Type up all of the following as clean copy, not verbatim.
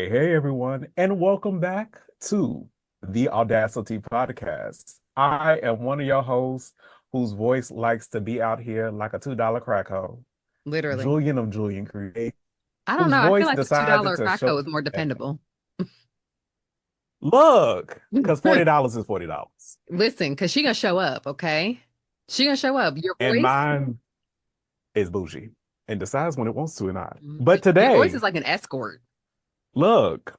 Hey, everyone, and welcome back to the Audacity Podcast. I am one of your hosts whose voice likes to be out here like a $2 crack hole, Literally. Julian of Julian Create, I don't whose know. I feel voice like the decided $2 to crack show. is more dependable. Look, because $40 is $40. Listen, because she gonna show up, okay? She gonna show up. Your And voice, mine is bougie and decides when it wants to or not. y- But your voice today, is like an escort. look,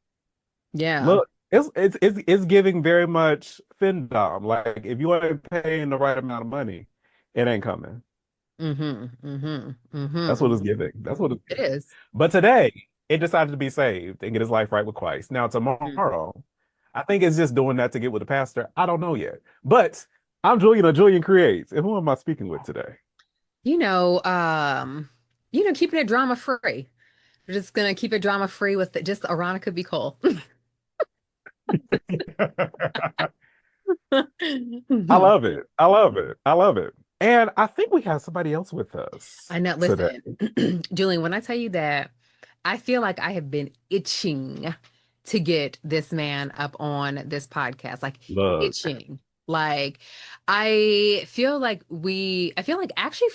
Yeah. look, it's giving very much Findom. Like if you ain't paying the right amount of money, it ain't coming. Mm-hmm. Mm-hmm. That's Mm-hmm. what it's giving. That's what it's It giving. is. But today, it decided to be saved and get his life right with Christ. Now, Mm. tomorrow, I think it's just doing that to get with the pastor. I don't know yet. But I'm Julian of Julian Creates. And who am I speaking with today? You know, um, keeping it drama free. We're just gonna keep it drama free with just Aaronica Cole. I love it. I love it. I love it. And I think we have somebody else with us I know. today. Listen, Julian, when I tell you that, I feel like I have been itching to get this man up on this podcast, like Look, itching. Like, I feel like actually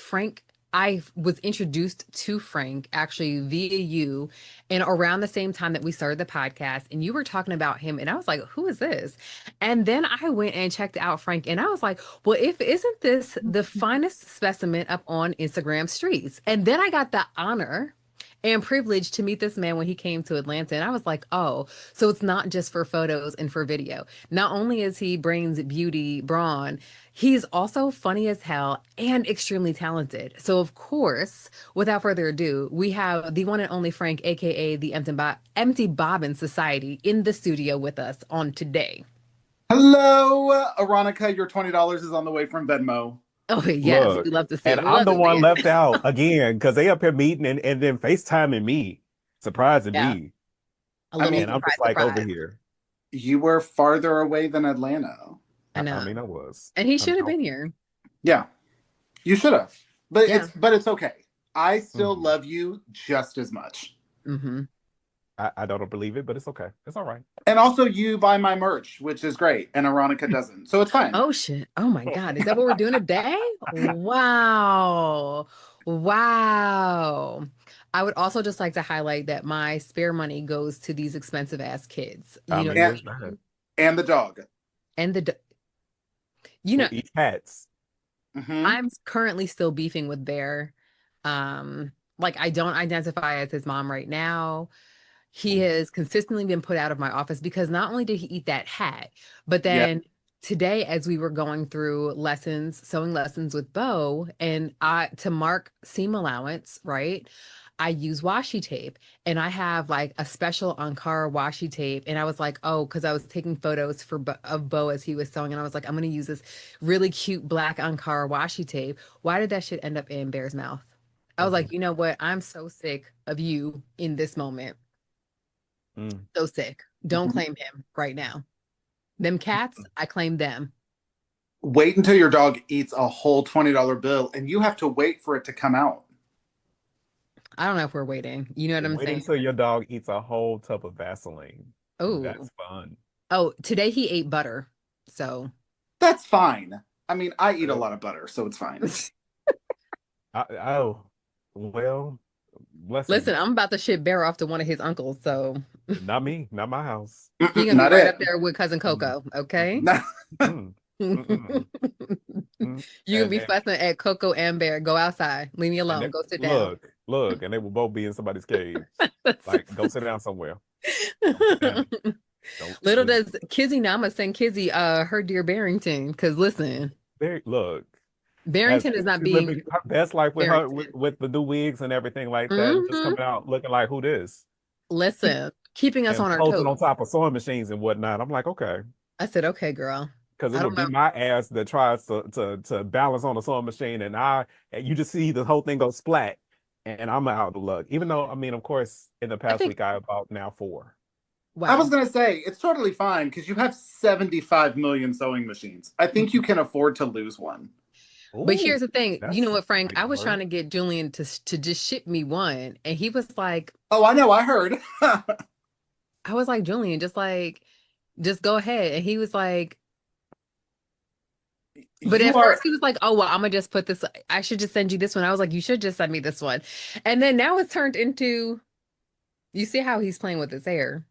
I was introduced to Frank actually via you and around the same time that we started the podcast, and you were talking about him, and I was like, who is this? And then I went and checked out Frank, and I was like, well, if isn't this the finest specimen up on Instagram streets? And then I got the honor and privilege to meet this man when he came to Atlanta. And I was like, oh, so it's not just for photos and for video. Not only is he brains, beauty, brawn, he's also funny as hell and extremely talented. So, of course, without further ado, we have the one and only Frank, aka the Empty Bobbin Society, in the studio with us on today. Hello, Aaronica. Your $20 is on the way from Venmo. Oh, yes, we look. love to see And it. We I'm love the to see one it. left out again because they up here meeting and then FaceTiming me, surprising Yeah, me. a I little And mean, I'm surprise, just like over surprise. here. you were farther away than Atlanta. I I know. mean, I was. And he I'm should have out. been here. Yeah, you should have. But Yeah. it's okay. I still Mhm. love you just as much. Hmm. I don't believe it, but it's okay. It's all right. And also you buy my merch, which is great, and Aaronica doesn't. So it's fine. Oh shit. Oh my God. Is that what we're doing today? Wow. Wow. I would also just like to highlight that my spare money goes to these expensive ass kids. I You know what mean, And I it's not. mean? and the dog. And you Who know, eats cats? Hmm. I'm currently still beefing with Bear. Like I don't identify as his mom right now. He Ooh. has consistently been put out of my office because not only did he eat that hat, but Yeah. then today, as we were going through lessons, sewing lessons with Bo, and I to mark seam allowance, right? I use washi tape and I have like a special Ankara washi tape. And I was like, oh, because I was taking photos of Bo as he was sewing. And I was like, I'm going to use this really cute black Ankara washi tape. Why did that shit end up in Bear's mouth? I was Mhm. like, you know what? I'm so sick of you in this moment. Mm. So sick. Don't Mhm. claim him right now. Them cats, I claim them. Wait until your dog eats a whole $20 bill, and you have to wait for it to come out. I don't know if we're waiting. You know what I'm Wait saying? until your dog eats a whole tub of Vaseline. Oh, That's fun. oh, today he ate butter. So That's fine. I mean, I eat a Well, lot of butter, so it's fine. oh, well, listen, blessings. I'm about to ship Bear off to one of his uncles. So Not me, not my house. he Mm-mm, gonna be not right it. up there with cousin Mm, Coco. Okay. Not- mm, mm, mm. You gonna be fussing at Coco and Bear. Go outside. Leave me And alone. they, Go sit down. look, and they will both be in somebody's cage. Like, go sit down somewhere. Go sit down. Don't Little please. does Kizzy know I'm gonna send Kizzy her dear Barrington. Cause listen, Look, as Barrington is not she's being living her best life with her Barrington. with the new wigs and everything like that, and just Hmm. coming out looking like who this Listen, keeping us and on our posing on toes. top of sewing machines and whatnot. I'm like, okay, I said, okay, girl. because it I would don't be know. my ass that tries to balance on a sewing machine, and you just see the whole thing go splat, and I'm out of luck. Even though, I mean, of course, in the I past think, week I bought now four. I was wow. gonna say it's totally fine because you have 75 million sewing machines. I think you can afford to lose one. But here's Ooh, the thing. You know that's what, Frank? I fighting was trying word. to get Julian to just ship me one, and he was like, Oh, I know. I heard. I was like, Julian, just go ahead. And he was like, but You at are first he was like, oh, well, I'm gonna just put this, I should just send you this one. I was like, you should just send me this one. And then now it's turned into, you see how he's playing with his hair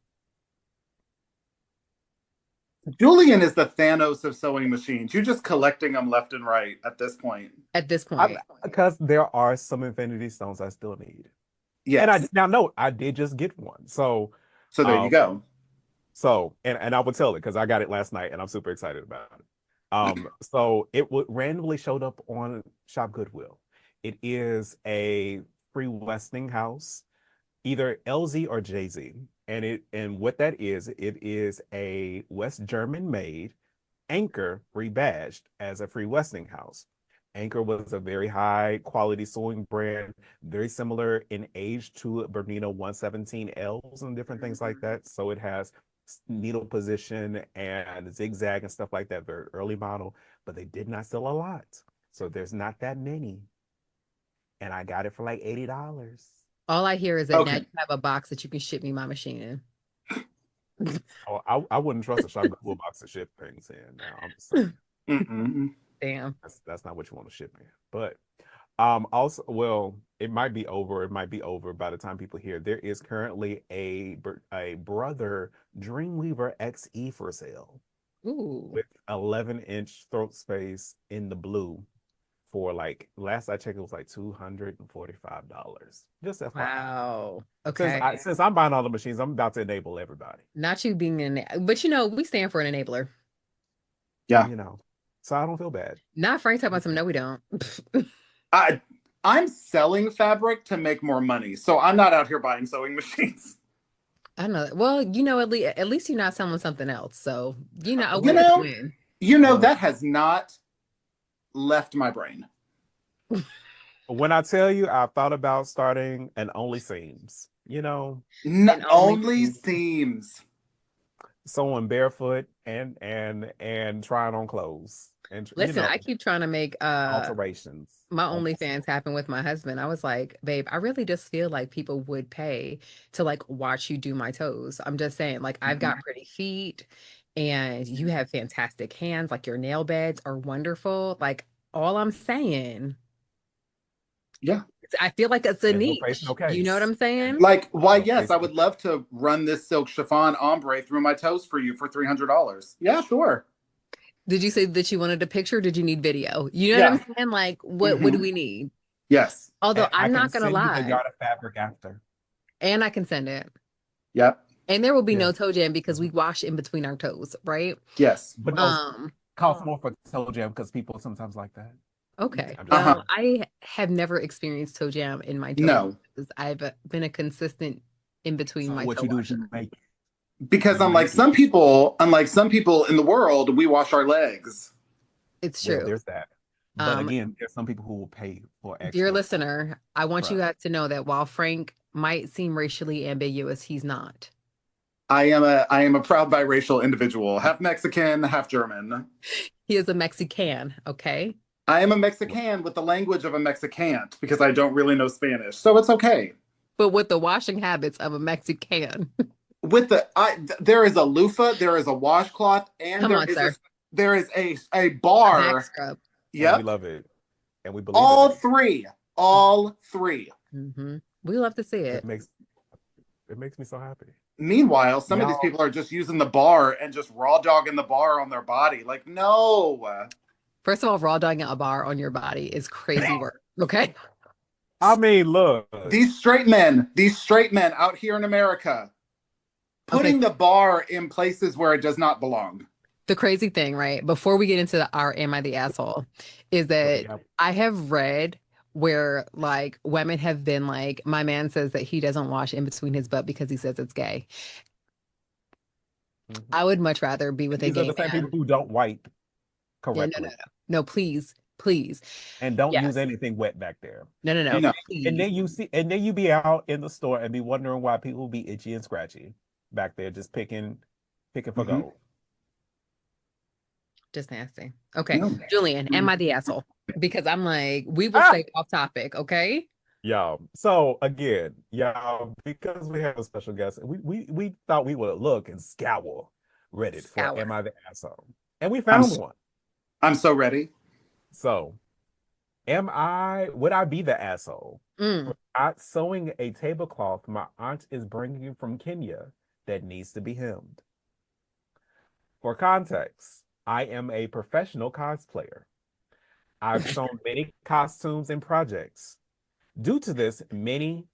Julian is the Thanos of sewing machines. You're just collecting them left and right at this point. at this point. Because there are some Infinity Stones I still need. And Yes. now no, I did just get one. So So there you um go. and I would tell it because I got it last night and I'm super excited about it. So it would randomly showed up on Shop Goodwill. It is a free Westinghouse, either LZ or JZ. And what that is, it is a West German made Anchor rebadged as a free Westinghouse. Anchor was a very high quality sewing brand, very similar in age to Bernina 117Ls and different things like that. So it has needle position and zigzag and stuff like that, very early model, but they did not sell a lot. So there's not that many. And I got it for like $80. All I hear is that now Okay. you have a box that you can ship me my machine in. Oh, I wouldn't trust a Shop Goodwill box to ship things in. Now I'm just saying Damn. that's not what you want to ship in. But also, well, it might be over. It might be over by the time people hear. There is currently a Brother Dreamweaver XE for sale Ooh. with 11-inch throat space in the blue for like last I checked it was like $245. Just FYI. Wow. Since Okay. since I'm buying all the machines, I'm about to enable everybody. Not you being but you know, we stand for an enabler. Yeah. You know, so I don't feel bad. Not Frank talking about some, no, we don't. I'm selling fabric to make more money, so I'm not out here buying sewing machines. I know that. Well, you know, at least you're not selling something else. So, you know, a You win is a know, win. Well, that has not left my brain. when I tell you, I thought about starting an Only Seams. You know, And Only seams. sewing barefoot and trying on clothes and listen, I keep trying to make alterations. my OnlyFans happen with my husband. I was like, babe, I really just feel like people would pay to like watch you do my toes. I'm just saying, like, I've got pretty feet and you have fantastic hands. Like, your nail beds are wonderful. Like, all I'm saying, Yeah. I feel like it's a And no niche. face, no You know what case. I'm saying? Like, why, No yes, face, I no would case. love to run this silk chiffon ombre through my toes for you for $300. Yeah, sure. Did you say that you wanted a picture? Or did you need video? You know what Yeah. I'm saying? Like, what do we need? Yes. Although And I I'm can not gonna send you the lie, yard of fabric after. and I can send it. Yep. And there will be no Yeah. toe jam because we wash in between our toes, right? Yes. But those cost more for toe jam because people sometimes like that. Okay. I'm just Uh-huh. Well, I have never experienced toe jam in my toes No. because I've been a consistent in between so my what toe you do is washer. you make it. Because You unlike make some it. people, in the world, we wash our legs. It's Well, true. there's that. But Um, again, there's some people who will pay for dear extra. listener, I want you Right. guys to know that while Frank might seem racially ambiguous, he's not. I am a proud biracial individual, half Mexican, half German. He is a Mexican, okay? I am a Mexican with the language of a Mexican because I don't really know Spanish, so it's okay. But with the washing habits of a Mexican. There is a loofah, there is a washcloth, and Come on, sir. there is a Back bar. scrub. And we Yep, love it. And we believe all in it. three. We love to see It it. makes me so happy. Meanwhile, some of these Y'all, people are just using the bar and just raw dogging the bar on their body. Like, no. First of all, raw dogging a bar on your body is crazy work. Okay. I mean, look. These straight men out here in America, putting the bar in places where it does not belong. The crazy thing, right? Before we get into our Am I the Asshole, is that Yeah. I have read where like women have been like, my man says that he doesn't wash in between his butt because he says it's gay. I would much rather be with a These are gay the same man. people who don't wipe Yeah, correctly. no, please, please. And don't Yes. use anything wet back there. No, No. please. And then you be out in the store and be wondering why people be itchy and scratchy back there just picking for gold. Just nasty. Okay. No. Julian, am I the asshole? Because I'm like, we will stay off topic, okay? Y'all. So again, y'all, because we have a special guest, we thought we would look and scour Reddit for Scour. Am I the Asshole? And we I'm found s- one. I'm so ready. So would I be the asshole Mm. for not sewing a tablecloth my aunt is bringing from Kenya that needs to be hemmed? For context, I am a professional cosplayer. I've sewn many costumes and projects. Due to this, many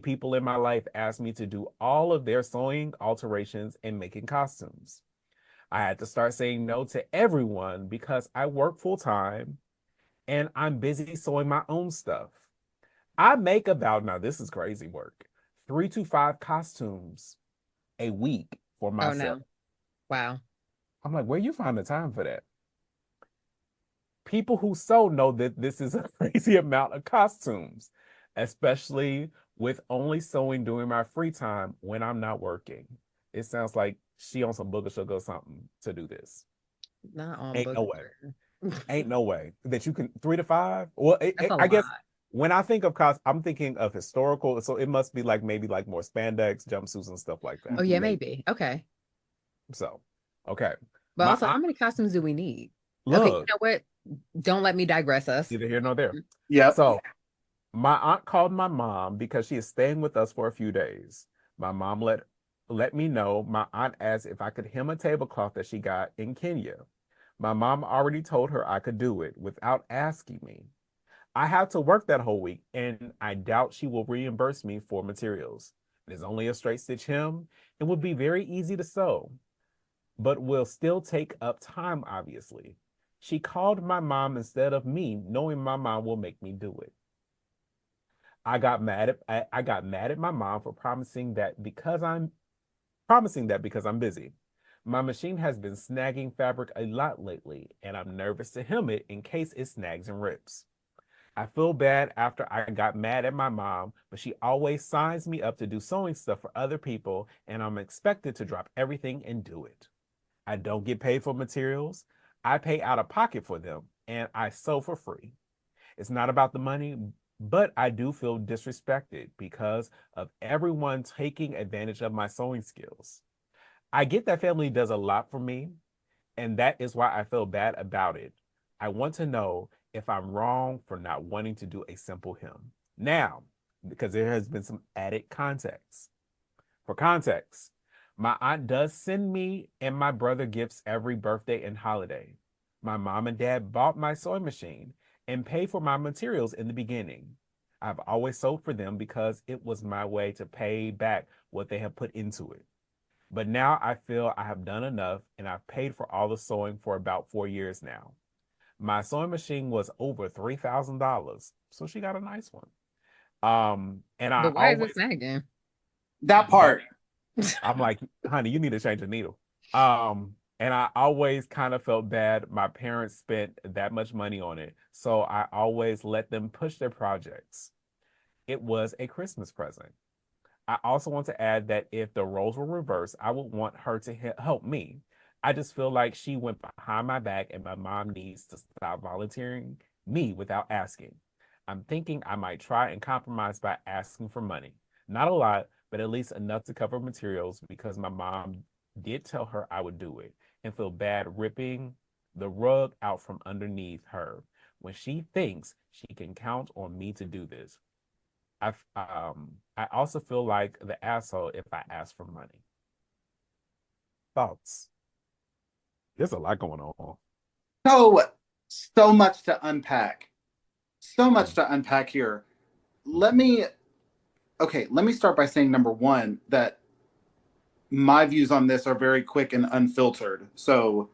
people in my life asked me to do all of their sewing, alterations, and making costumes. I had to start saying no to everyone because I work full time and I'm busy sewing my own stuff. I make about, now this is crazy work, 3 to 5 costumes a week for Oh myself. no. Wow. I'm like, where you find the time for that? People who sew know that this is a crazy amount of costumes, especially with only sewing during my free time when I'm not working. It sounds like she on some booger sugar or something to do this. Not on Ain't no book. way. Ain't no way that you can 3 to 5. Well, That's a I guess lot. when I think of cost, I'm thinking of historical. So it must be like maybe like more spandex, jumpsuits, and stuff like that. Oh yeah, Mhm. Maybe. maybe. Okay. So, okay. But My also, aunt, how many costumes do we need? Okay, you look, know what? Don't let me digress us. neither here nor there. Yep. So my aunt called my mom because she is staying with us for a few days. My mom let me know. My aunt asked if I could hem a tablecloth that she got in Kenya. My mom already told her I could do it without asking me. I have to work that whole week, and I doubt she will reimburse me for materials. It is only a straight stitch hem. It would be very easy to sew, but will still take up time, obviously. She called my mom instead of me, knowing my mom will make me do it. I got mad at my mom for promising that because I'm busy. My machine has been snagging fabric a lot lately, and I'm nervous to hem it in case it snags and rips. I feel bad after I got mad at my mom, but she always signs me up to do sewing stuff for other people, and I'm expected to drop everything and do it. I don't get paid for materials. I pay out of pocket for them, and I sew for free. It's not about the money, but I do feel disrespected because of everyone taking advantage of my sewing skills. I get that family does a lot for me, and that is why I feel bad about it. I want to know if I'm wrong for not wanting to do a simple hymn. Now, because there has been some added context. For context, my aunt does send me and my brother gifts every birthday and holiday. My mom and dad bought my sewing machine and paid for my materials in the beginning. I've always sewed for them because it was my way to pay back what they have put into it. But now I feel I have done enough and I've paid for all the sewing for about 4 years now. My sewing machine was over $3,000, so she got a nice one. And I But why is it always, snagging? That part. I'm like, honey, you need to change the needle. And I always kind of felt bad. My parents spent that much money on it, so I always let them push their projects. It was a Christmas present. I also want to add that if the roles were reversed, I would want her to help me. I just feel like she went behind my back and my mom needs to stop volunteering me without asking. I'm thinking I might try and compromise by asking for money. Not a lot, but at least enough to cover materials because my mom did tell her I would do it and feel bad ripping the rug out from underneath her when she thinks she can count on me to do this. I also feel like the asshole if I ask for money. Thoughts? There's a lot going on. So, so much to unpack. So much Mhm. to unpack here. Let me, okay, let me start by saying number one, that my views on this are very quick and unfiltered. So,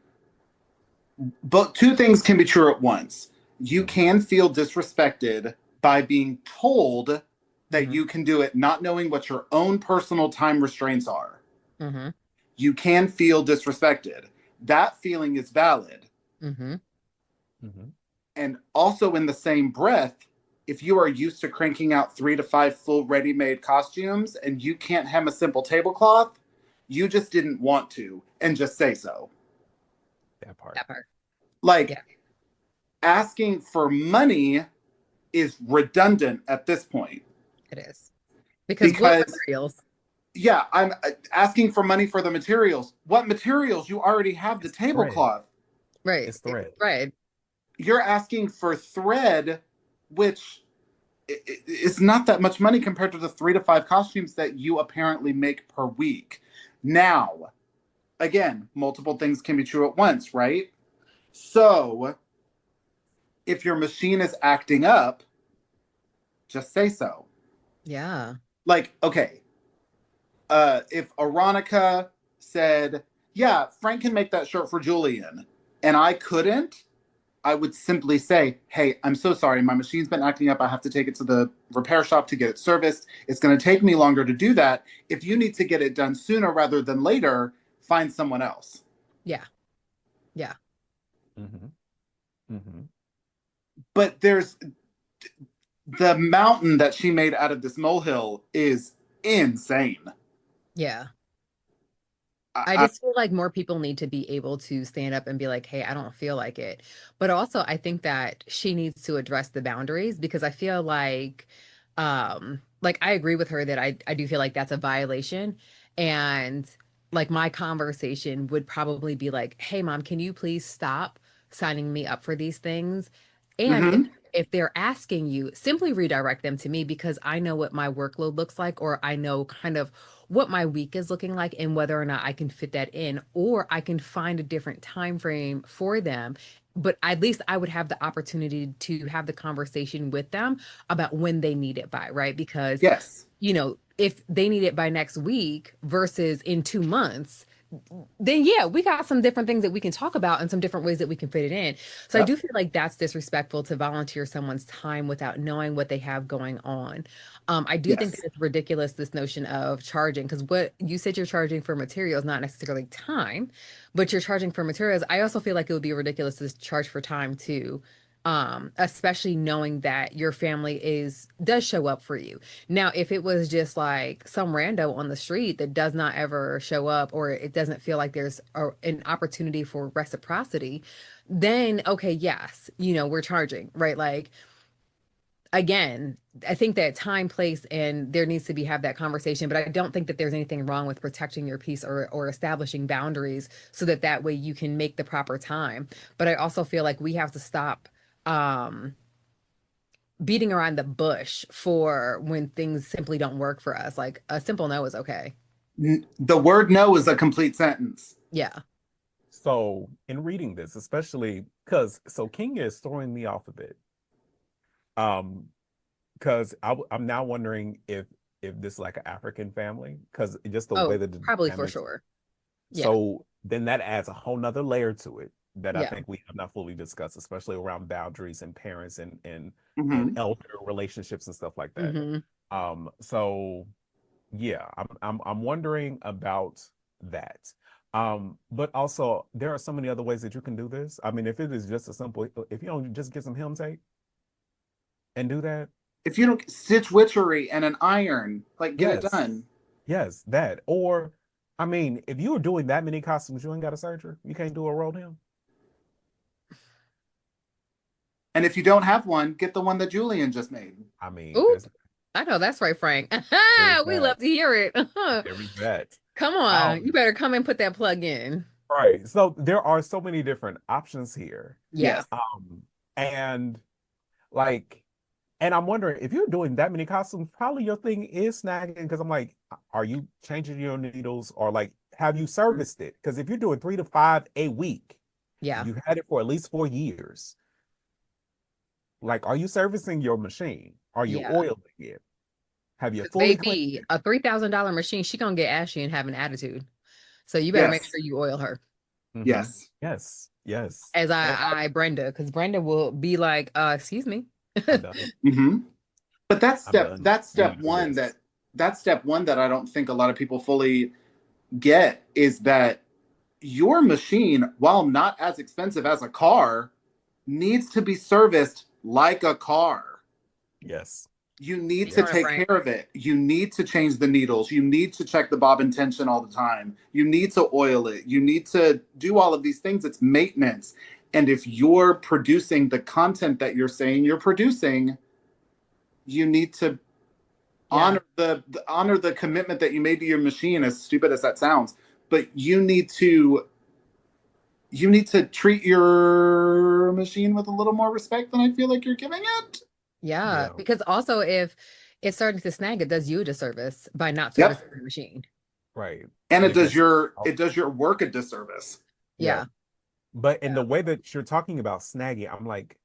but two things can be true at once. You Mhm. can feel disrespected by being told that Mm-hmm. you can do it, not knowing what your own personal time restraints are. Mm-hmm. You can feel disrespected. That feeling is valid. Mm-hmm. Mhm. And also, in the same breath, if you are used to cranking out 3 to 5 full ready made costumes and you can't hem a simple tablecloth, you just didn't want to and just say so. That part. That part. Like Yeah. asking for money is redundant at this point. It is. Because what Because materials? yeah, I'm asking for money for the materials. What materials? You already have the It's thread. tablecloth. Right. It's thread. Right. You're asking for thread, which is not that much money compared to the 3 to 5 costumes that you apparently make per week. Now, again, multiple things can be true at once, right? So, if your machine is acting up, just say so. Yeah. Like, okay, if Aaronica said, yeah, Frank can make that shirt for Julian, and I couldn't, I would simply say, hey, I'm so sorry. My machine's been acting up. I have to take it to the repair shop to get it serviced. It's going to take me longer to do that. If you need to get it done sooner rather than later, find someone else. Yeah. Yeah. Mm-hmm. Mm-hmm. But there's the mountain that she made out of this molehill is insane. Yeah. I just feel like more people need to be able to stand up and be like, hey, I don't feel like it. But also, I think that she needs to address the boundaries because I feel like I agree with her that I do feel like that's a violation. And like my conversation would probably be like, hey, mom, can you please stop signing me up for these things? And Mm-hmm. if they're asking you, simply redirect them to me because I know what my workload looks like, or I know kind of what my week is looking like and whether or not I can fit that in, or I can find a different time frame for them. But at least I would have the opportunity to have the conversation with them about when they need it by, right? Because, Yes. if they need it by next week versus in 2 months, then yeah, we got some different things that we can talk about and some different ways that we can fit it in. So I Yep. do feel like that's disrespectful to volunteer someone's time without knowing what they have going on. I do think that Yes. it's ridiculous, this notion of charging, because what you said you're charging for materials, not necessarily time, but you're charging for materials. I also feel like it would be ridiculous to charge for time too. Especially knowing that your family does show up for you. Now, if it was just like some rando on the street that does not ever show up, or it doesn't feel like there's an opportunity for reciprocity, then okay, yes, we're charging, right? Like, again, I think that time, place, and there needs to have that conversation, but I don't think that there's anything wrong with protecting your peace or establishing boundaries so that way you can make the proper time. But I also feel like we have to stop um beating around the bush for when things simply don't work for us. Like a simple no is okay. The word no is a complete sentence. Yeah. So in reading this, especially because Kenya is throwing me off a bit. Because I'm now wondering if this is like an African family, because just the way Oh, that the probably for dynamics. sure. Yeah. So then that adds a whole nother layer to it that I Yeah. think we have not fully discussed, especially around boundaries and parents and Mm-hmm. elder relationships and stuff like that. Hmm. So yeah, I'm wondering about that. But also there are so many other ways that you can do this. I mean, if it is just a simple, if you don't just get some hem tape and do that. If you don't stitch witchery and an iron, like get it Yes, done. yes, that. Or I mean, if you were doing that many costumes, you ain't got a surgery. You can't do a rolled hem. And if you don't have one, get the one that Julian just made. I mean, Oop. I know that's right, Frank. there's We that. love to hear it. There is that. Come on. You Um, better come and put that plug in. right. So there are so many different options here. Yeah. Yes. And like, and I'm wondering if you're doing that many costumes, probably your thing is snagging. Because I'm like, are you changing your needles or like have you serviced it? Because if you're doing 3 to 5 a week, Yeah. you've had it for at least 4 years. Like, are you servicing your machine? Are you Yeah. oiling it? Have you 'Cause fully cleaned baby, it? a $3,000 machine, she gonna get ashy and have an attitude. So you better make Yes. sure you oil her. Mm-hmm. Yes. Yes, yes. As And I Brenda, because Brenda will be like, excuse me. I'm done. Mm-hmm. But that's I'm step done. that's We step need to do one this. that's step one that I don't think a lot of people fully get is that your machine, while not as expensive as a car, needs to be serviced like a car. Yes. You need Speak to on it, take Frank. care of it. You need to change the needles. You need to check the bobbin tension all the time. You need to oil it. You need to do all of these things. It's maintenance. And if you're producing the content that you're saying you're producing, you need to Yeah. honor the commitment that you made to your machine, as stupid as that sounds. But you need to treat your machine with a little more respect than I feel like you're giving it. Yeah. Yeah. Because also if it's starting to snag, it does you a disservice by not Yep. servicing the machine. Right. And Because it does your work a disservice. yeah. Yeah. But in Yeah. the way that you're talking about snagging, I'm like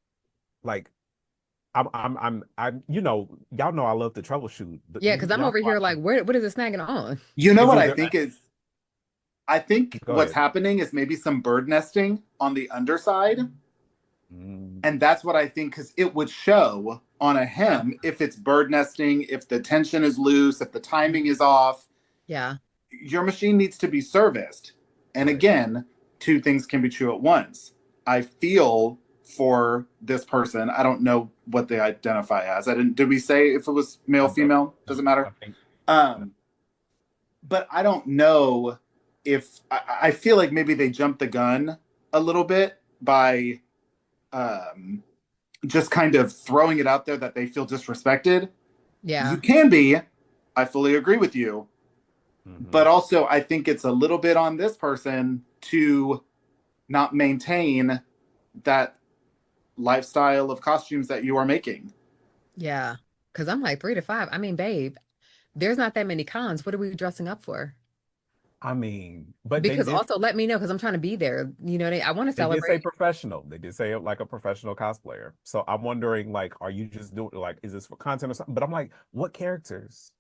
y'all know I love to troubleshoot. But Yeah, because I'm y'all over know here like, what is it snagging on? You know it's what I either think is I think go what's ahead. happening is maybe some bird nesting on the underside. Mm, And that's what I think, because it would show on a hem if it's bird nesting, if the tension is loose, if the timing is off. Yeah. Your machine needs to be serviced. And right. again, two things can be true at once. I feel for this person. I don't know what they identify as. I didn't. Did we say if it was male, I don't female? know. Doesn't I matter. think no. Um, but I don't know if I feel like maybe they jumped the gun a little bit by um, just kind of throwing it out there that they feel disrespected. You Yeah. can be. I fully agree with you. Hmm. But also, I think it's a little bit on this person to not maintain that lifestyle of costumes that you are making. Yeah. Because I'm like 3 to 5. I mean, babe, there's not that many cons. What are we dressing up for? I mean, but Because also let me know because I'm trying to be there. I want to they did say celebrate. professional. They did say it like a professional cosplayer. So I'm wondering, like, are you just doing like, is this for content or something? But I'm like, what characters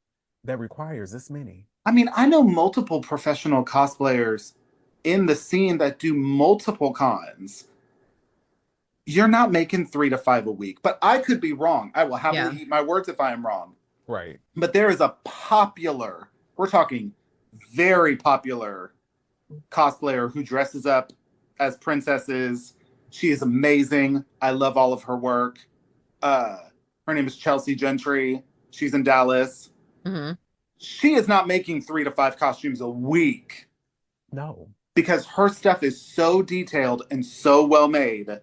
that requires this many? I mean, I know multiple professional cosplayers in the scene that do multiple cons. You're not making 3 to 5 a week, but I could be wrong. I will happily Yeah. eat my words if I am wrong. Right. But there is a popular, we're talking very popular cosplayer who dresses up as princesses. She is amazing. I love all of her work. Uh, Her name is Chelsea Gentry. She's in Dallas. Hmm. She is not making 3 to 5 costumes a week No. because her stuff is so detailed and so well made.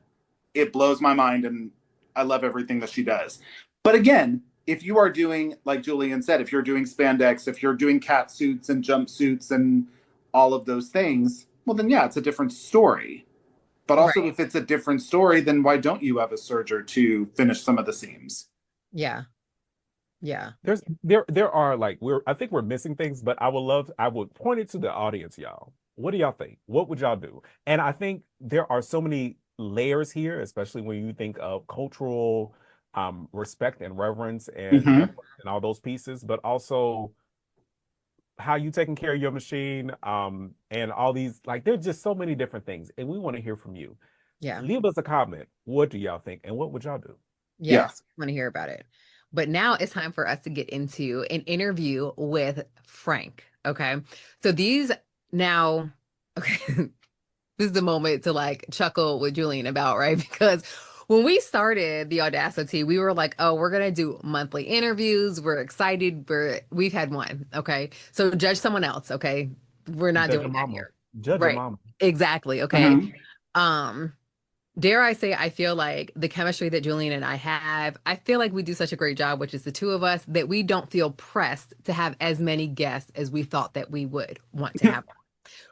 It blows my mind, and I love everything that she does. But again, if you are doing, like Julian said, if you're doing spandex, if you're doing cat suits and jumpsuits and all of those things, well, then yeah, it's a different story. But also, Right. if it's a different story, then why don't you have a serger to finish some of the seams? Yeah. Yeah. There are like I think we're missing things, but I would point it to the audience, y'all. What do y'all think? What would y'all do? And I think there are so many layers here, especially when you think of cultural respect and reverence and Mm-hmm. effort and all those pieces, but also how you taking care of your machine, and all these like there's just so many different things, and we want to hear from you. Yeah. Leave us a comment. What do y'all think, and what would y'all do? Yeah. Yes. I want to hear about it. But now it's time for us to get into an interview with Frank. Okay. So these now, okay, this is the moment to like chuckle with Julian about, right? Because when we started the Audacity, we were like, oh, we're gonna do monthly interviews. We're excited. We've had one. Okay. So judge someone else. Okay. We're not Judge a doing that mama. here. Judge a Right. mama. Exactly. Okay. Mm-hmm. Um, dare I say, I feel like the chemistry that Julian and I have, I feel like we do such a great job, which is the two of us, that we don't feel pressed to have as many guests as we thought that we would want to have.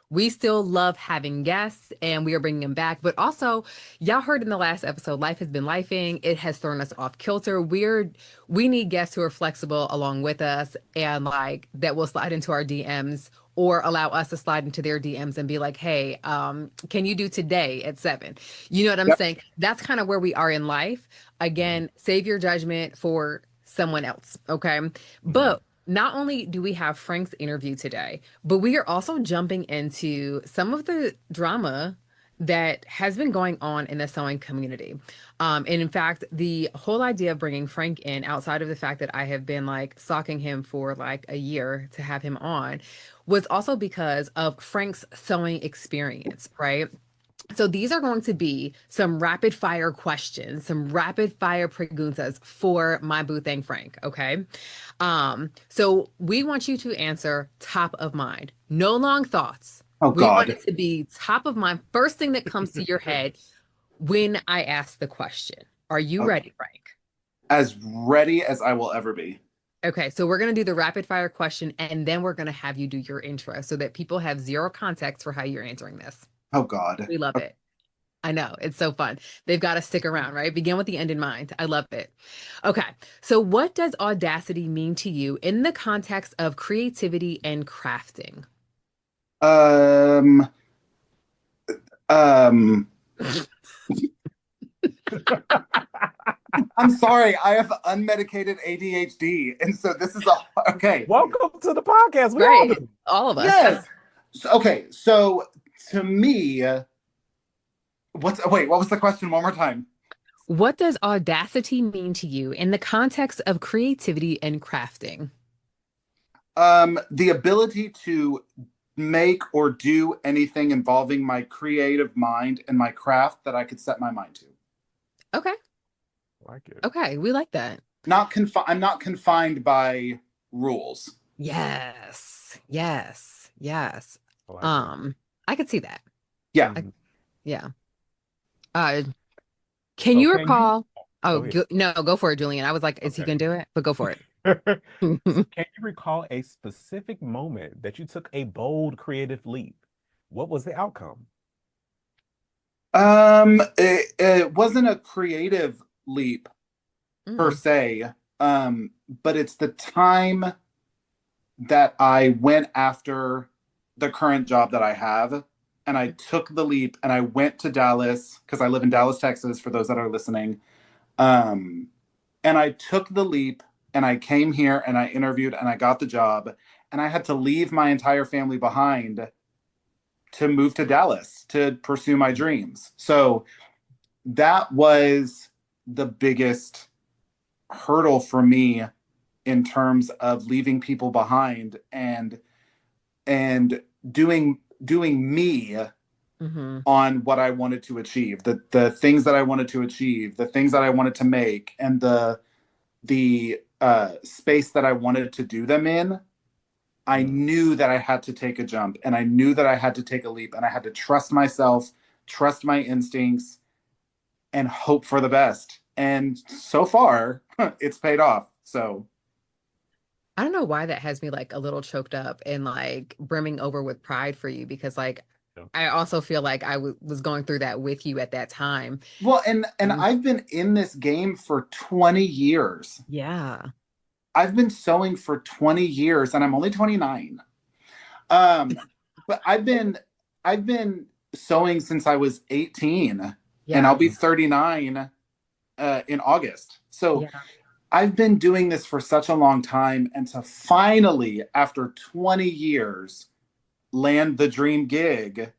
We still love having guests and we are bringing them back. But also, y'all heard in the last episode, life has been lifing. It has thrown us off kilter. We need guests who are flexible along with us and like that will slide into our DMs or allow us to slide into their DMs and be like, hey, can you do today at 7? You know what I'm Yep. saying? That's kind of where we are in life. Mhm, Again, save your judgment for someone else. Okay. mhm. But not only do we have Frank's interview today, but we are also jumping into some of the drama that has been going on in the sewing community. And in fact, the whole idea of bringing Frank in, outside of the fact that I have been like stalking him for like a year to have him on, was also because of Frank's sewing experience, right? So these are going to be some rapid fire questions, some rapid fire preguntas for my boo thing Frank, okay? So we want you to answer top of mind. No long thoughts. Oh We want God. it to be top of mind, first thing that comes to your head when I ask the question. Are you Okay. ready, Frank? As ready as I will ever be. Okay, so we're going to do the rapid fire question and then we're going to have you do your intro so that people have zero context for how you're answering this. Oh God. We love it. I know, it's so fun. They've got to stick around, right? Begin with the end in mind. I love it. Okay, so what does audacity mean to you in the context of creativity and crafting? Um, um, I'm sorry, I have unmedicated ADHD, and so this is okay. Welcome to the podcast. We all Right, do. all of us. Yes. So, okay, so to me, what was the question one more time? What does audacity mean to you in the context of creativity and crafting? The ability to make or do anything involving my creative mind and my craft that I could set my mind to. Okay. Like it. Okay, we like that. I'm not confined by rules. Yes. Yes. Yes. I like it. I could see that. Yeah. Yeah. Uh, can So you can you recall? Oh, go ahead. no, go for it, Julian. I was like, is he Okay. gonna do it? But go for it. So can you recall a specific moment that you took a bold creative leap? What was the outcome? It wasn't a creative leap per Mm, se, but it's the time that I went after the current job that I have, and I took the leap and I went to Dallas because I live in Dallas, Texas, for those that are listening. Um, and I took the leap and I came here and I interviewed and I got the job, and I had to leave my entire family behind to move to Dallas to pursue my dreams. So that was the biggest hurdle for me in terms of leaving people behind and doing me hmm on what I wanted to achieve, the things that I wanted to achieve, the things that I wanted to make, and the space that I wanted to do them in. I knew that I had to take a jump, and I knew that I had to take a leap, and I had to trust myself, trust my instincts, and hope for the best. And so far, it's paid off. So I don't know why that has me like a little choked up and like brimming over with pride for you because like Yeah. I also feel like I was going through that with you at that time. well, and Mm, I've been in this game for 20 years. yeah. I've been sewing for 20 years, and I'm only 29. Um, but I've been sewing since I was 18, and I'll Yeah. be 39 in August. So Yeah. I've been doing this for such a long time, and to finally, after 20 years, land the dream gig,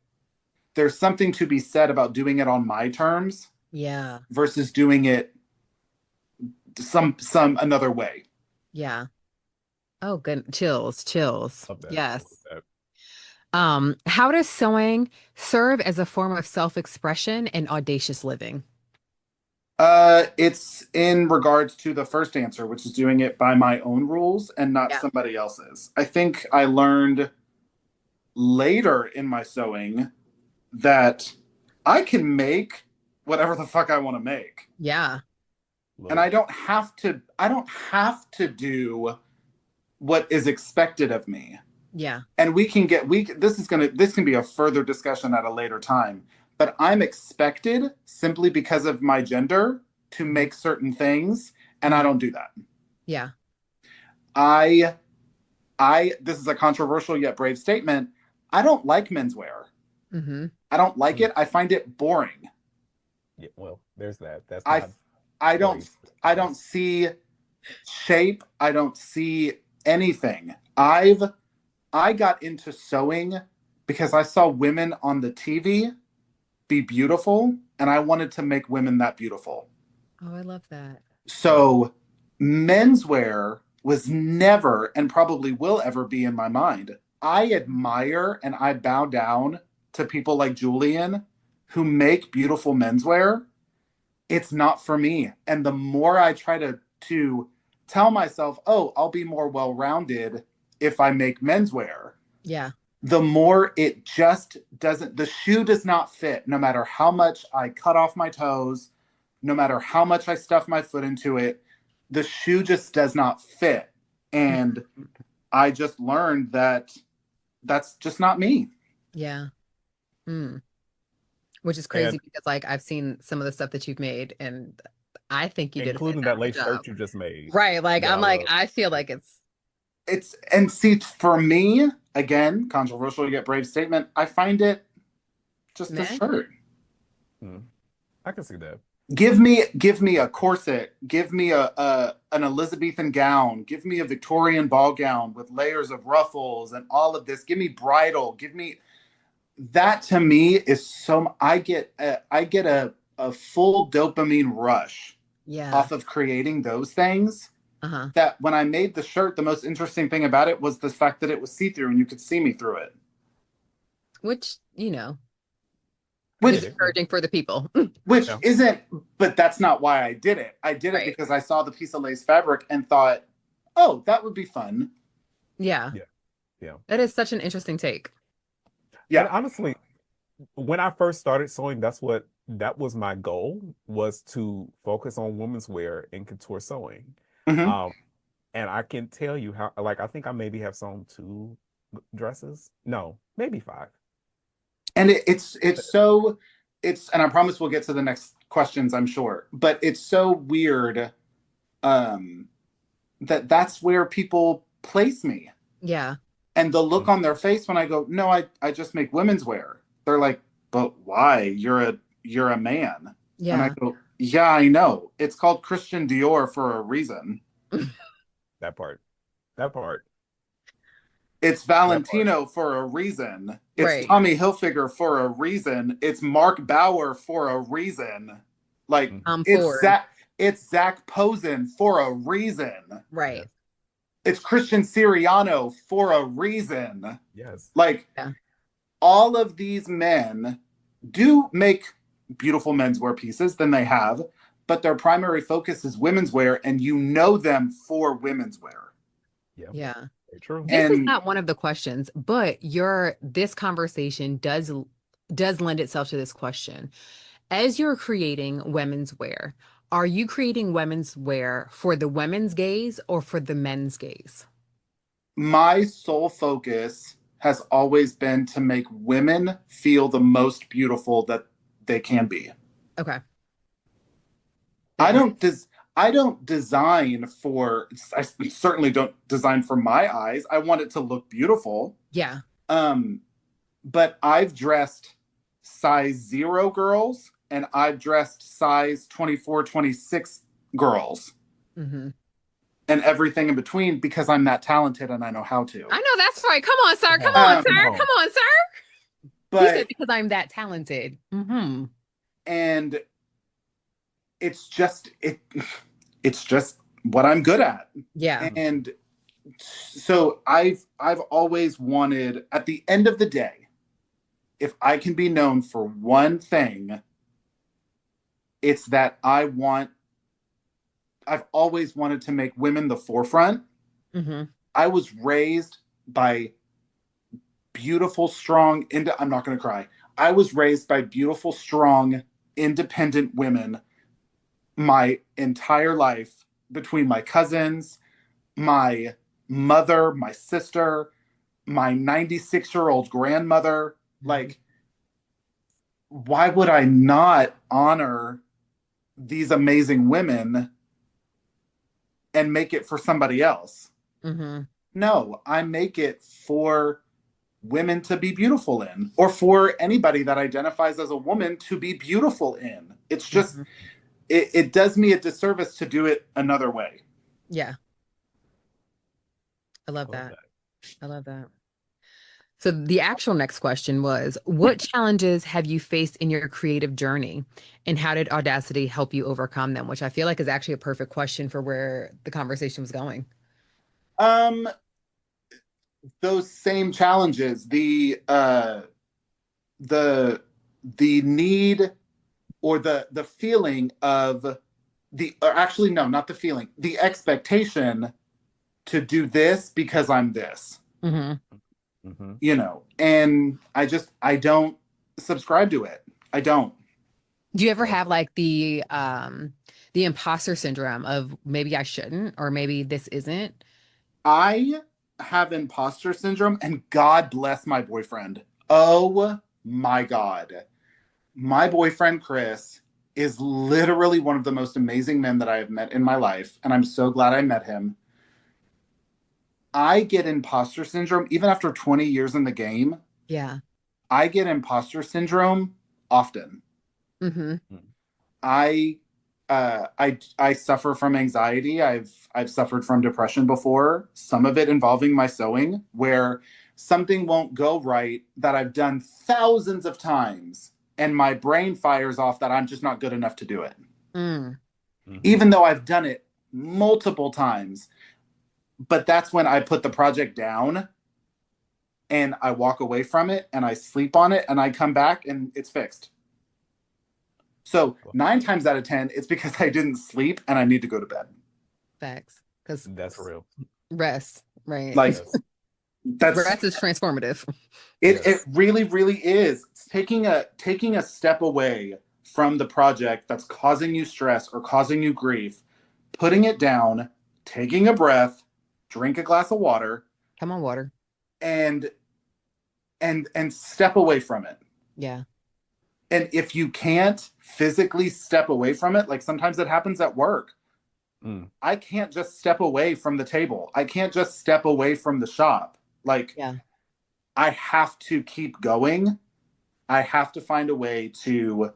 there's something to be said about doing it on my terms Yeah. versus doing it some another way. Yeah. Oh, good. Chills, chills. Love that. I love Yes. that. How does sewing serve as a form of self-expression and audacious living? It's in regards to the first answer, which is doing it by my own rules and not Yeah. somebody else's. I think I learned later in my sewing that I can make whatever the fuck I want to make. Yeah. And Love I don't have to do what is expected of me. Yeah. And this can be a further discussion at a later time, but I'm expected simply because of my gender to make certain things, and I don't do that. Yeah. I this is a controversial yet brave statement. I don't like menswear. Mm-hmm. I don't like Mm. it. I find it boring. Yeah, well, there's that. That's I not I don't brave. I don't see shape. I don't see anything. I got into sewing because I saw women on the TV be beautiful, and I wanted to make women that beautiful. Oh, I love that. So menswear was never and probably will ever be in my mind. I admire and I bow down to people like Julian who make beautiful menswear. It's not for me. And the more I try to tell myself, oh, I'll be more well-rounded if I make menswear, Yeah. the more it just doesn't, the shoe does not fit no matter how much I cut off my toes, no matter how much I stuff my foot into it. the shoe just does not fit. And I just learned that that's just not me. Yeah. Mm. Which is crazy And because like I've seen some of the stuff that you've made and I think you did a including that fantastic lace job. shirt you just made. Right. Like That I'm I like, love. I feel like It's and see for me, again, controversial yet brave statement. I find it just a meh. shirt. Mm, I can see that. Give me a corset, give me a an Elizabethan gown, give me a Victorian ball gown with layers of ruffles and all of this. Give me bridal, give me that. To me is so I get a full dopamine rush Yeah. off of creating those things. Uh-huh. That when I made the shirt, the most interesting thing about it was the fact that it was see-through and you could see me through it. Which, you know, I Which is get it. Yeah. encouraging for the people. which Yeah. isn't, but that's not why I did it. I did it Right. because I saw the piece of lace fabric and thought, oh, that would be fun. Yeah. Yeah. Yeah. That is such an interesting take. And Yeah. honestly, when I first started sewing, that was my goal, was to focus on women's wear and couture sewing. Hmm. Um, and I can tell you how, like, I think I maybe have sewn 2 dresses. No, maybe 5. And it's so it's and I promise we'll get to the next questions, I'm sure. But it's so weird um that that's where people place me. Yeah. And the look Mm. on their face when I go, no, I just make women's wear. They're like, but why? You're a man. And I Yeah. go, yeah, I know. It's called Christian Dior for a reason. That part. That part. It's That part. Valentino for a reason. It's Right. Tommy Hilfiger for a reason. It's Mark Bauer for a reason. Like Mhm. Forward. It's Zach Posen for a reason. Right. Yes. It's Christian Siriano for a reason. Yes. Like Yeah. all of these men do make beautiful menswear pieces than they have, but their primary focus is women's wear, and you know them for women's wear. Yeah. Yeah. Very true. This is And not one of the questions, but this conversation does lend itself to this question. As you're creating women's wear, are you creating women's wear for the women's gaze or for the men's gaze? my sole focus has always been to make women feel the most beautiful that they can be. Okay. I Yeah. don't des- I don't design for I certainly don't design for my eyes. I want it to look beautiful. Yeah. Um but I've dressed size 0 girls and I've dressed size 24, 26 girls Hmm. and everything in between because I'm that talented and I know how to. I know that's right. Come on, sir. Come Come on. on, Um, sir. Come on. Come on, sir. He said but because I'm that talented. Hmm. and it it's just what I'm good at. Yeah. And so I've always wanted, at the end of the day, if I can be known for one thing, it's that I've always wanted to make women the forefront. Hmm. I was raised by beautiful, strong, I'm not going to cry. I was raised by beautiful, strong, independent women my entire life, between my cousins, my mother, my sister, my 96-year-old grandmother. Like, why would I not honor these amazing women and make it for somebody else? Hmm. No, I make it for women to be beautiful in, or for anybody that identifies as a woman to be beautiful in. It's just, Hmm. it does me a disservice to do it another way. Yeah. I I love love that. that. I love that. So the actual next question was, what challenges have you faced in your creative journey and how did Audacity help you overcome them? Which I feel like is actually a perfect question for where the conversation was going. Um, those same challenges, the the need, or the feeling of or actually no, not the feeling, the expectation to do this because I'm this, Hmm. Hmm. and I don't subscribe to it. I don't. Do you ever Love have that. like the imposter syndrome of maybe I shouldn't, or maybe this isn't. I have imposter syndrome, and God bless my boyfriend. Oh my God. My boyfriend, Chris, is literally one of the most amazing men that I have met in my life, and I'm so glad I met him. I get imposter syndrome even after 20 years in the game. Yeah. I get imposter syndrome often. Mm-hmm. I I suffer from anxiety. I've suffered from depression before, some of it involving my sewing, where something won't go right that I've done thousands of times, and my brain fires off that I'm just not good enough to do it. Mm. Even though I've done it multiple times. But that's when I put the project down and I walk away from it and I sleep on it and I come back and it's fixed. So 9 times out of 10, it's because I didn't sleep and I need to go to bed. Facts. Because That's real. rest, right? Like Yes. that's Rest is transformative. it. Yes. It really, really is. It's taking a step away from the project that's causing you stress or causing you grief, putting it down, taking a breath, drink a glass of water, Come on, water. and step away from it. Yeah. And if you can't physically step away from it, like sometimes it happens at work. I can't just step away from the table. I can't just step away from the shop. Like, Yeah. I have to keep going. I have to find a way to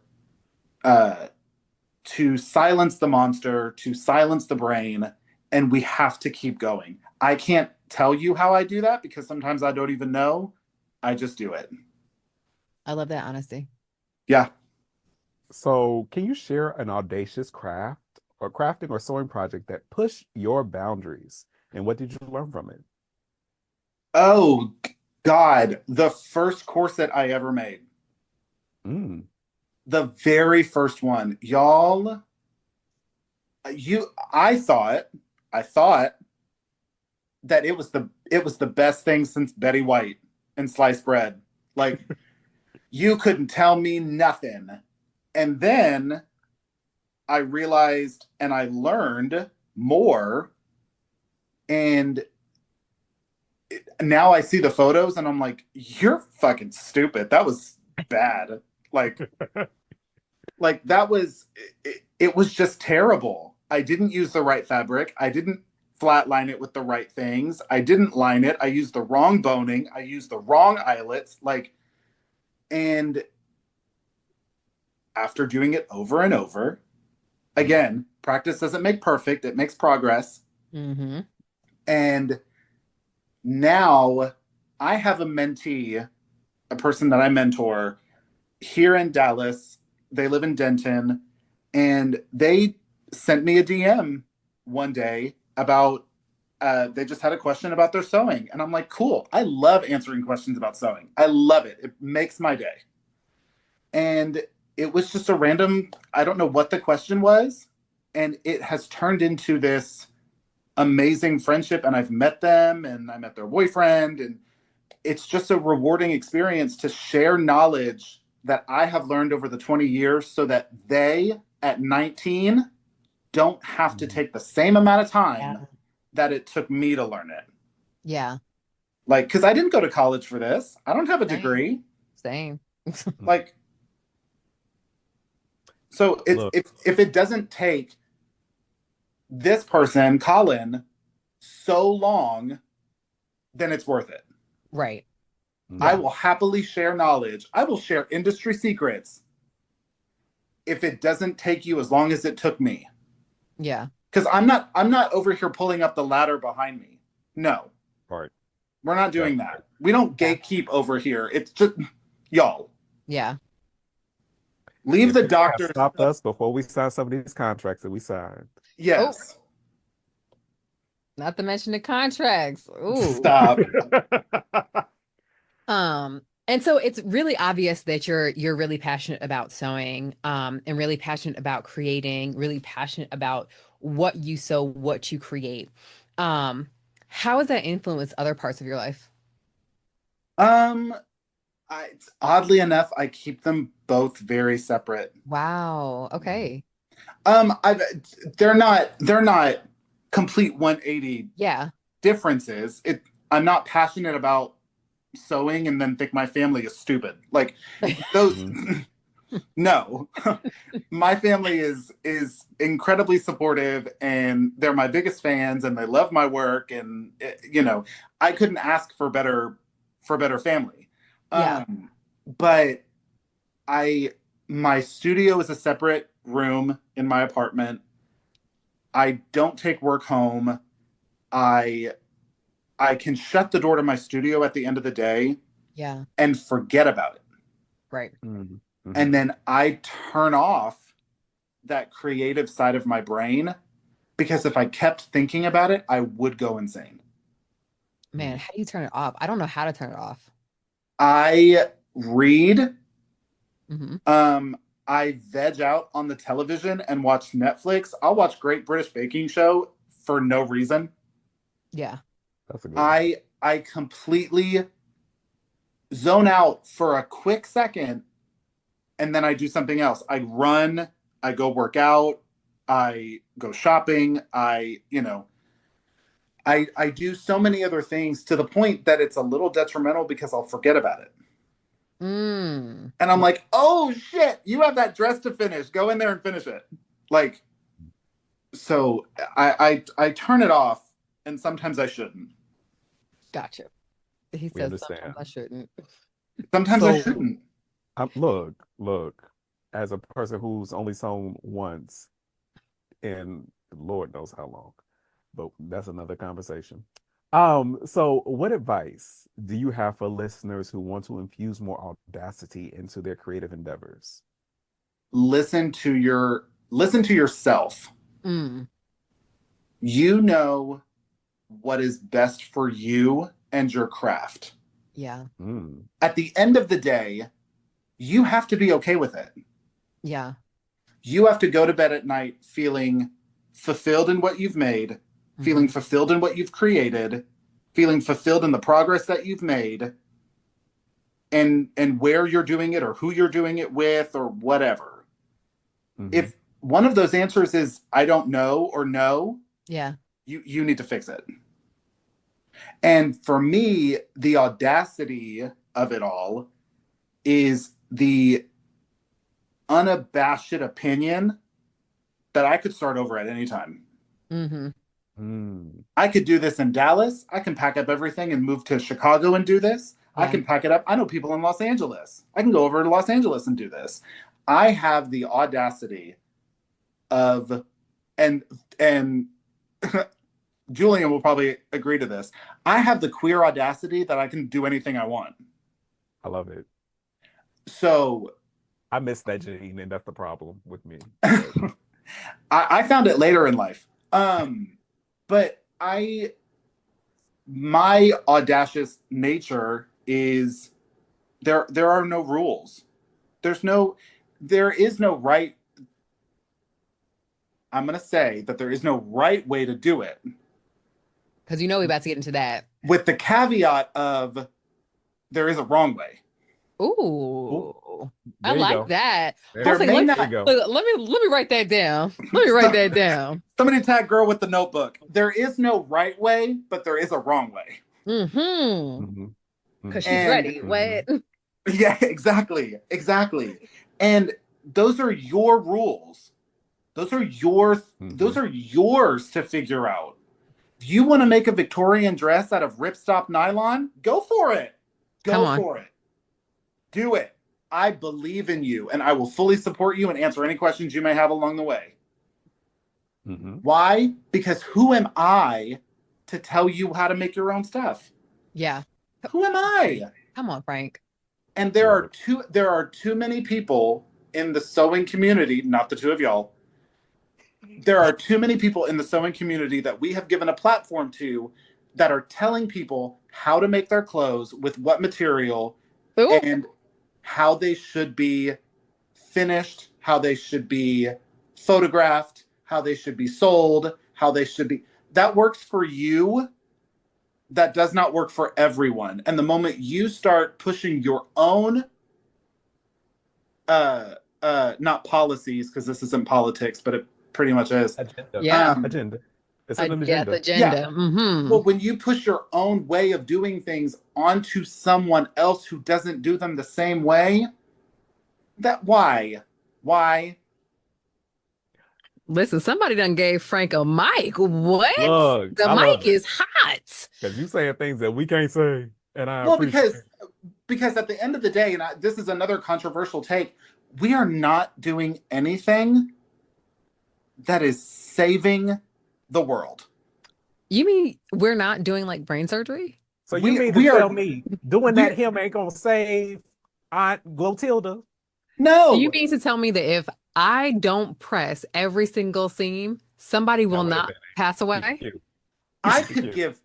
silence the monster, to silence the brain, and we have to keep going. I can't tell you how I do that because sometimes I don't even know. I just do it. I love that honesty. Yeah. So, can you share an audacious craft or crafting or sewing project that pushed your boundaries? And what did you learn from it? Oh, God. The first corset I ever made. Mm. The very first one. Y'all, I thought that it was the best thing since Betty White and sliced bread. Like, you couldn't tell me nothing. And then I realized and I learned more. And now I see the photos and I'm like, you're fucking stupid. That was bad. Like, that was, it was just terrible. I didn't use the right fabric. I didn't flatline it with the right things. I didn't line it. I used the wrong boning. I used the wrong eyelets. Like, and after doing it over and over, again, practice doesn't make perfect, it makes progress. Mm-hmm. And now I have a mentee, a person that I mentor here in Dallas. They live in Denton, and they sent me a DM one day about they just had a question about their sewing. And I'm like, cool. I love answering questions about sewing. I love it. It makes my day. And it was just a random, I don't know what the question was. And it has turned into this amazing friendship. And I've met them and I met their boyfriend. And it's just a rewarding experience to share knowledge that I have learned over the 20 years so that they at 19 don't have to take the same amount of time that it took me to learn it. Yeah. Like, because I didn't go to college for this. I don't have a Same. degree. Same. Like, so Look. if it doesn't take this person, Colin, so long, then it's worth it. Right. I will happily share knowledge. I will share industry secrets if it doesn't take you as long as it took me. Yeah. Because I'm not over here pulling up the ladder behind me. No. Right. We're not doing that. We don't gatekeep over here. It's just y'all. Yeah. Leave the doctor stopped us before we signed some of these contracts that we signed. Yes. Oh. Not to mention the contracts. Ooh. Stop. And so it's really obvious that you're really passionate about sewing, and really passionate about creating, really passionate about what you sew, what you create. How has that influenced other parts of your life? Oddly enough, I keep them both very separate. Wow. Okay. I've, they're not complete 180 Yeah. differences. I'm not passionate about sewing and then think my family is stupid. Like those. Mhm. No, my family is incredibly supportive, and they're my biggest fans, and they love my work, and I couldn't ask for better family. Yeah. But I my studio is a separate room in my apartment. I don't take work home. I I can shut the door to my studio at the end of the day Yeah. and forget about it. Right. Mhm. And Mhm. then I turn off that creative side of my brain because if I kept thinking about it, I would go insane. Man, Mhm. how do you turn it off? I don't know how to turn it off. I read, Hmm. um, I veg out on the television and watch Netflix. I'll watch Great British Baking Show for no reason. Yeah. That's a good one. I completely zone out for a quick second and then I do something else. I run, I go work out, I go shopping, I do so many other things to the point that it's a little detrimental because I'll forget about it. Mm. And I'm like, oh shit, you have that dress to finish. Go in there and finish it. Like, so I turn it off and sometimes I shouldn't. Gotcha. He We says sometimes understand. I shouldn't. Sometimes I So, shouldn't. look, as a person who's only sewn once in Lord knows how long, but that's another conversation. So what advice do you have for listeners who want to infuse more audacity into their creative endeavors? Listen to yourself. Mm. You know what is best for you and your craft. Yeah. Mm, At the end of the day, you have to be okay with it. Yeah. You have to go to bed at night feeling fulfilled in what you've made, feeling Hmm. fulfilled in what you've created, feeling fulfilled in the progress that you've made, and where you're doing it or who you're doing it with or whatever. hmm. If one of those answers is I don't know or no, Yeah. you need to fix it. And for me, the audacity of it all is the unabashed opinion that I could start over at any time. Hmm. Mm. I could do this in Dallas. I can pack up everything and move to Chicago and do this. I Yeah. can pack it up. I know people in Los Angeles. I can go over to Los Angeles and do this. I have the audacity of and Julian will probably agree to this. I have the queer audacity that I can do anything I want. I love it. So I miss that gene, and that's the problem with me. But I found it later in life. But my audacious nature is there are no rules. There is no right. I'm gonna say that there is no right way to do it, Because we're about to get into that. with the caveat of there is a wrong way. oh, Ooh, I there you like go. that. I There, was There like, may there you not go. look, let me write that down. Let me write that down. somebody tag girl with the notebook. There is no right way, but there is a wrong way. Mm-hmm. Hmm. Because Hmm. she's And ready. Hmm. What? yeah, exactly. And those are your rules. Those Hmm. are yours to figure out. If you want to make a Victorian dress out of ripstop nylon, go for it. Come Go on. for it. Do it. I believe in you and I will fully support you and answer any questions you may have along the way. Hmm. Why? Because who am I to tell you how to make your own stuff? Yeah. Who am I? Come on, Frank. And Love it. there are too many people in the sewing community, not the two of y'all. There are too many people in the sewing community that we have given a platform to that are telling people how to make their clothes with what material Ooh, and how they should be finished, how they should be photographed, how they should be sold, how they should be. That works for you. That does not work for everyone. And the moment you start pushing your own not policies, because this isn't politics, but it pretty much is. Agenda. Yeah. Agenda. It's an Yes, agenda. agenda. Yeah. Well, when you push your own way of doing things onto someone else who doesn't do them the same way, why? Listen, somebody done gave Frank a mic. What? Look, The I love mic it is hot. because you saying things that we can't say, and I Well, appreciate because at the end of the day, and this is another controversial take, we are not doing anything that is saving the world. You mean we're not doing like brain surgery? So you mean to tell me doing that him ain't gonna save Aunt Glotilda? No. So you mean to tell me that if I don't press every single seam, somebody will not pass away? I could give.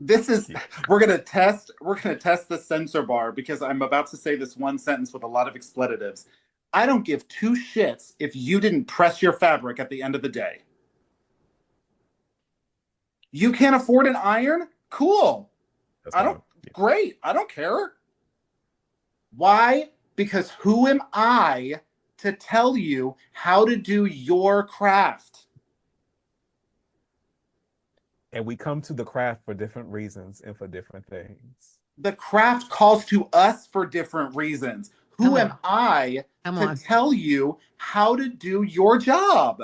This is we're gonna test the censor bar because I'm about to say this one sentence with a lot of expletives. I don't give two shits if you didn't press your fabric at the end of the day. You can't afford an iron? Cool. Great. I don't care. Why? Because who am I to tell you how to do your craft? And we come to the craft for different reasons and for different things. The craft calls to us for different reasons. Who am I to tell you how to do your job?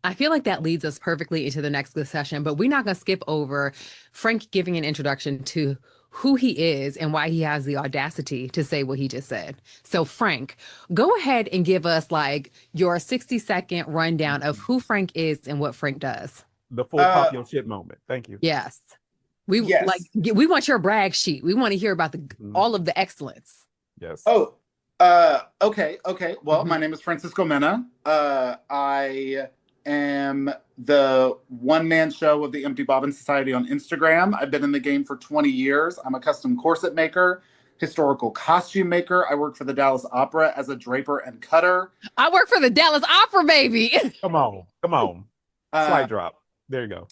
I feel like that leads us perfectly into the next session, but we're not going to skip over Frank giving an introduction to who he is and why he has the audacity to say what he just said. So Frank, go ahead and give us like your 60-second rundown of who Frank is and what Frank does. The full pop your shit moment. Thank you. Yes. We want your brag sheet. We want to hear about all of the excellence. Yes. Oh, okay. Well, my name is Francisco Mena. I am the one-man show of the Empty Bobbin Society on Instagram. I've been in the game for 20 years. I'm a custom corset maker, historical costume maker. I work for the Dallas Opera as a draper and cutter. I work for the Dallas Opera, baby. Come on. Slide drop. There you go.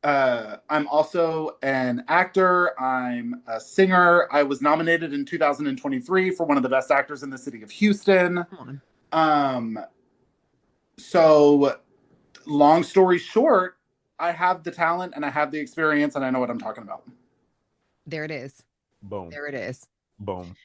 I'm also an actor. I'm a singer. I was nominated in 2023 for one of the best actors in the city of Houston. So long story short, I have the talent and I have the experience and I know what I'm talking about. There it is. Boom. There it is. Boom.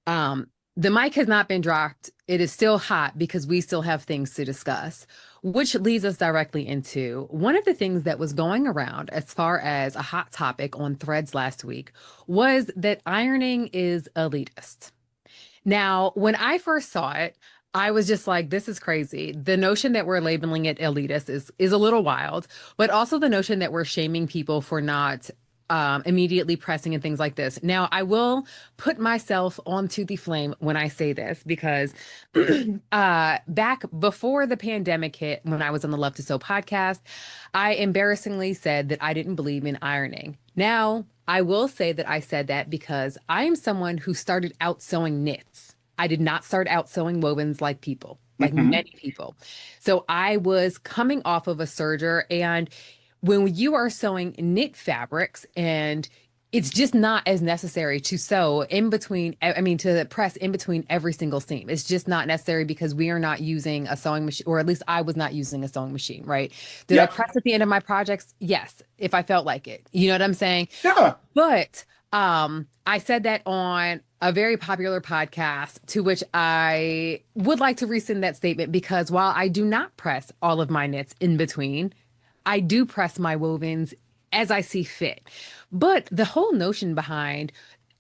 The mic has not been dropped. It is still hot because we still have things to discuss, which leads us directly into one of the things that was going around as far as a hot topic on Threads last week was that ironing is elitist. Now, when I first saw it, I was just like, this is crazy. The notion that we're labeling it elitist is a little wild, but also the notion that we're shaming people for not immediately pressing and things like this. Now, I will put myself onto the flame when I say this because back before the pandemic hit, when I was on the Love to Sew podcast, I embarrassingly said that I didn't believe in ironing. Now, I will say that I said that because I am someone who started out sewing knits. I did not start out sewing wovens like many people. So I was coming off of a serger, and when you are sewing knit fabrics and it's just not as necessary to sew in between, to press in between every single seam. It's just not necessary because we are not using a sewing machine, or at least I was not using a sewing machine, right? Did I press at the end of my projects? Yes, if I felt like it. You know what I'm saying? Yeah. But I said that on a very popular podcast, to which I would like to rescind that statement because while I do not press all of my knits in between, I do press my wovens as I see fit. But the whole notion behind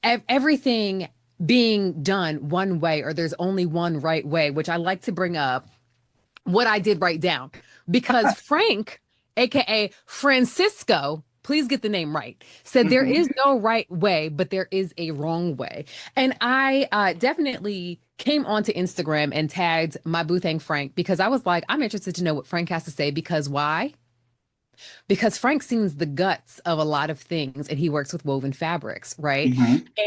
everything being done one way, or there's only one right way, which I like to bring up what I did write down, because Frank, aka Francisco, please get the name right, said there is no right way, but there is a wrong way. And I definitely came onto Instagram and tagged my boo thing Frank because I was like, I'm interested to know what Frank has to say, because why? Because Frank sees the guts of a lot of things and he works with woven fabrics, right?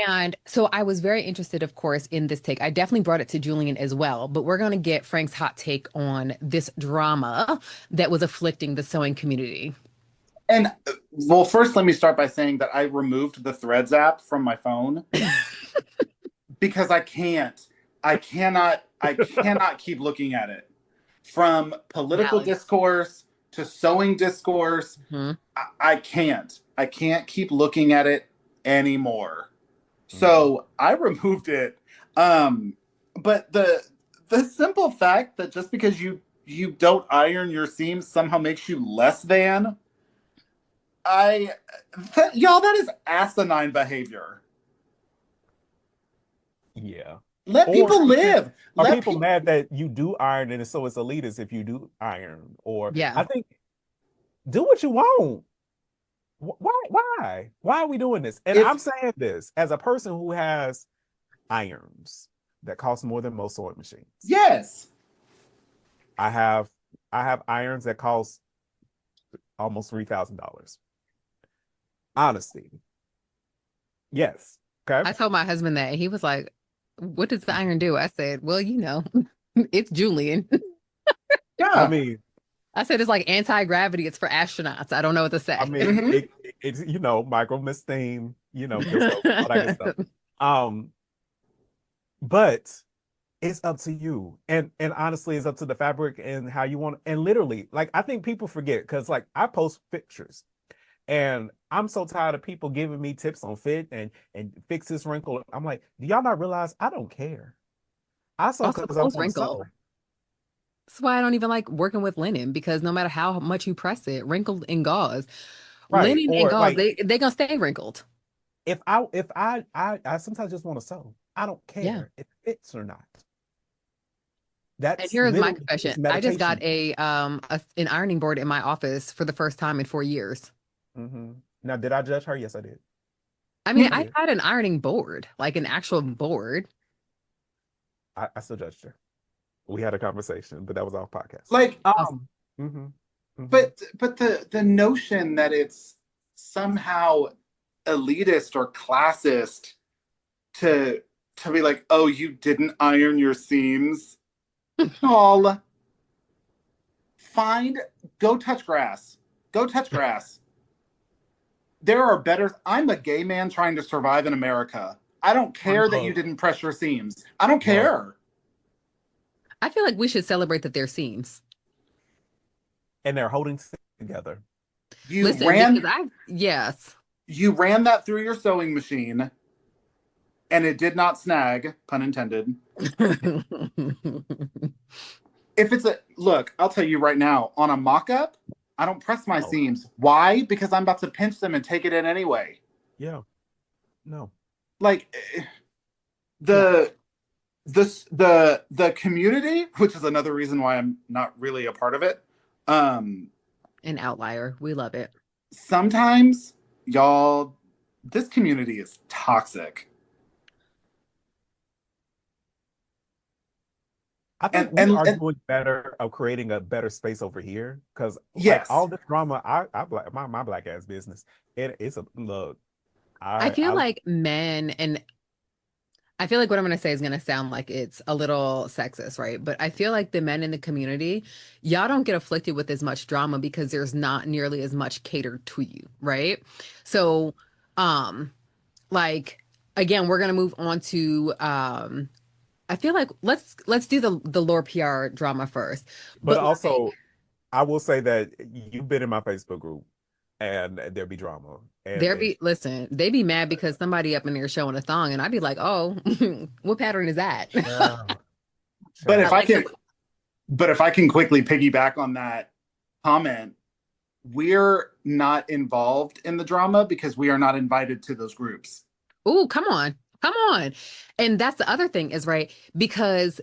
And so I was very interested, of course, in this take. I definitely brought it to Julian as well, but we're going to get Frank's hot take on this drama that was afflicting the sewing community. And well, first, let me start by saying that I removed the Threads app from my phone because I can't. I cannot keep looking at it. From political Valid. discourse to sewing discourse, Mhm. I can't. I can't keep looking at it anymore. Mhm. So I removed it. But the simple fact that just because you don't iron your seams somehow makes you less than, y'all, that is asinine behavior. Yeah. Let Or people live. are Let people people. mad that you do iron and so it's elitist if you do iron? Or Yeah. I think do what you want. Why are we doing this? And If I'm saying this as a person who has irons that cost more than most sewing machines. yes, I have I have irons that cost almost $3,000. Honesty. Yes. Okay. I told my husband that, and he was like, "What does the iron do?" I said, "Well, it's Julian." I yeah. mean, I said, "It's like anti-gravity. It's for astronauts." I don't know what to I say. mean, Hmm. it's micro mistheme, kill stuff, all that good stuff. Um, but it's up to you. And honestly, it's up to the fabric and how you want and literally, like I think people forget because like I post pictures and I'm so tired of people giving me tips on fit and fix this wrinkle. I'm like, do y'all not realize I don't care? I sew Also, because I clothes want to wrinkle. sew. That's why I don't even like working with linen because no matter how much you press it, wrinkled in gauze, Right. linen and Or gauze, like they gonna stay wrinkled. if I sometimes just want to sew. I don't Yeah. care if it fits or not. And That's here's my literally confession. it's I just got meditation. an ironing board in my office for the first time in 4 years. Hmm. Now, did I judge her? Yes, I did. I mean, I I did. had an ironing board, like an actual board. I still judged her. We had a conversation, but that was off podcast. Like, Awesome. hmm hmm but the notion that it's somehow elitist or classist to be like, oh, you didn't iron your seams. All find go touch grass. Go touch grass. There are better. I'm a gay man trying to survive in America. I don't care that you Look, didn't press your seams. I don't look, care. I feel like we should celebrate that they're seams. and they're holding together. You Listen, because ran yes. you ran that through your sewing machine and it did not snag, pun intended. If it's a look, I'll tell you right now, on a mock-up, I don't press my No, seams. Why? Because I'm about to pinch them and take it in anyway. yeah, no, Like Yeah, the the community, which is another reason why I'm not really a part of it. Um, an outlier. We love it. sometimes y'all, this community is toxic, I think and we and are and doing better of creating a better space over here because, like, yes, all this drama, I black my black ass business. It's a look. I feel I like men, and I feel like what I'm going to say is going to sound like it's a little sexist, right? But I feel like the men in the community, y'all don't get afflicted with as much drama because there's not nearly as much catered to you, right? So, um, like again, we're going to move on to I feel like let's do the lore PR drama first. but But like also I will say that you've been in my Facebook group and there be drama there and be listen, they be mad because somebody up in there showing a thong and I'd be like, "Oh, what pattern is that?" child, but I if I child. like can, the but if I can quickly piggyback on that comment, we're not involved in the drama because we are not invited to those groups. Ooh, come on. Come on. And that's the other thing is right because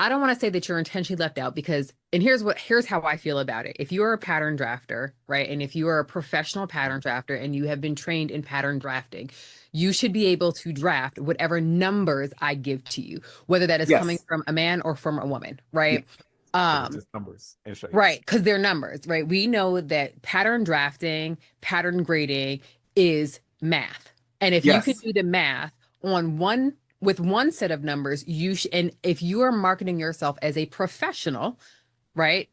I don't want to say that you're intentionally left out because, and here's how I feel about it. If you are a pattern drafter, right, and if you are a professional pattern drafter and you have been trained in pattern drafting, you should be able to draft whatever numbers I give to you, whether that is coming Yes. from a man or from a woman, Yeah. right? Because it's Um, just numbers and right, shapes. because they're numbers, right? We know that pattern drafting, pattern grading is math. And if you can Yes. do the math on one with one set of numbers, and if you are marketing yourself as a professional, right?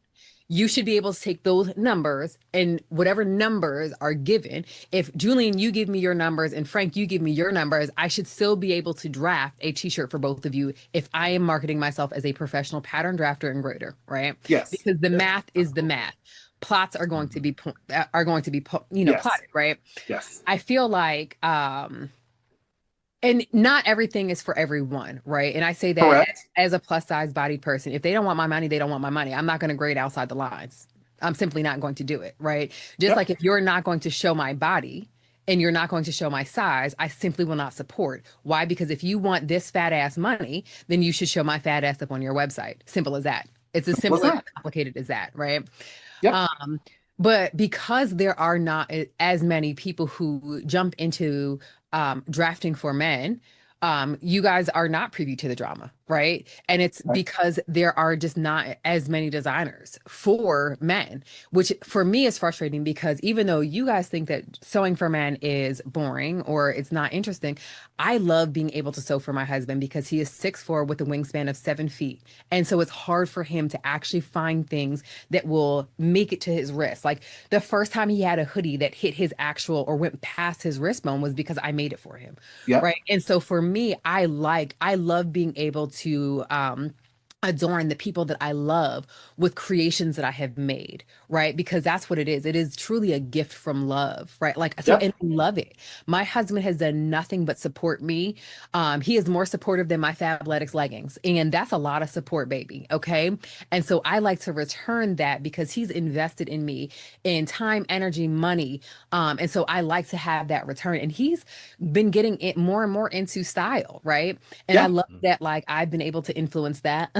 you should be able to take those numbers and whatever numbers are given. If Julian, you give me your numbers and Frank, you give me your numbers, I should still be able to draft a t-shirt for both of you if I am marketing myself as a professional pattern drafter and grader, right? Yes. Because the math is the math. Plots are going to Mhm. be Yes. plotted, right? Yes. I feel like and not everything is for everyone, right? And I say that Correct. as a plus size bodied person. If they don't want my money, they don't want my money. I'm not going to grade outside the lines. I'm simply not going to do it, right? Just Yep. like if you're not going to show my body and you're not going to show my size, I simply will not support. Why? Because if you want this fat ass money, then you should show my fat ass up on your website. Simple as that. It's as What's simple and that? complicated as that, right? Yep. But because there are not as many people who jump into drafting for men, you guys are not privy to the drama, right? And it's Right. because there are just not as many designers for men, which for me is frustrating because even though you guys think that sewing for men is boring or it's not interesting, I love being able to sew for my husband because he is 6'4" with a wingspan of 7 feet. And so it's hard for him to actually find things that will make it to his wrist. Like the first time he had a hoodie that hit his actual or went past his wrist bone was because I made it for him. Yep. Right. And so for me, I love being able to adorn the people that I love with creations that I have made, right? Because that's what it is. It is truly a gift from love, right? Like so, Yep. and I love it. My husband has done nothing but support me. He is more supportive than my Fabletics leggings, and that's a lot of support, baby. Okay, and so I like to return that because he's invested in me in time, energy, money, and so I like to have that return. And he's been getting it more and more into style, right? And I Yeah. love that, like I've been able to influence that.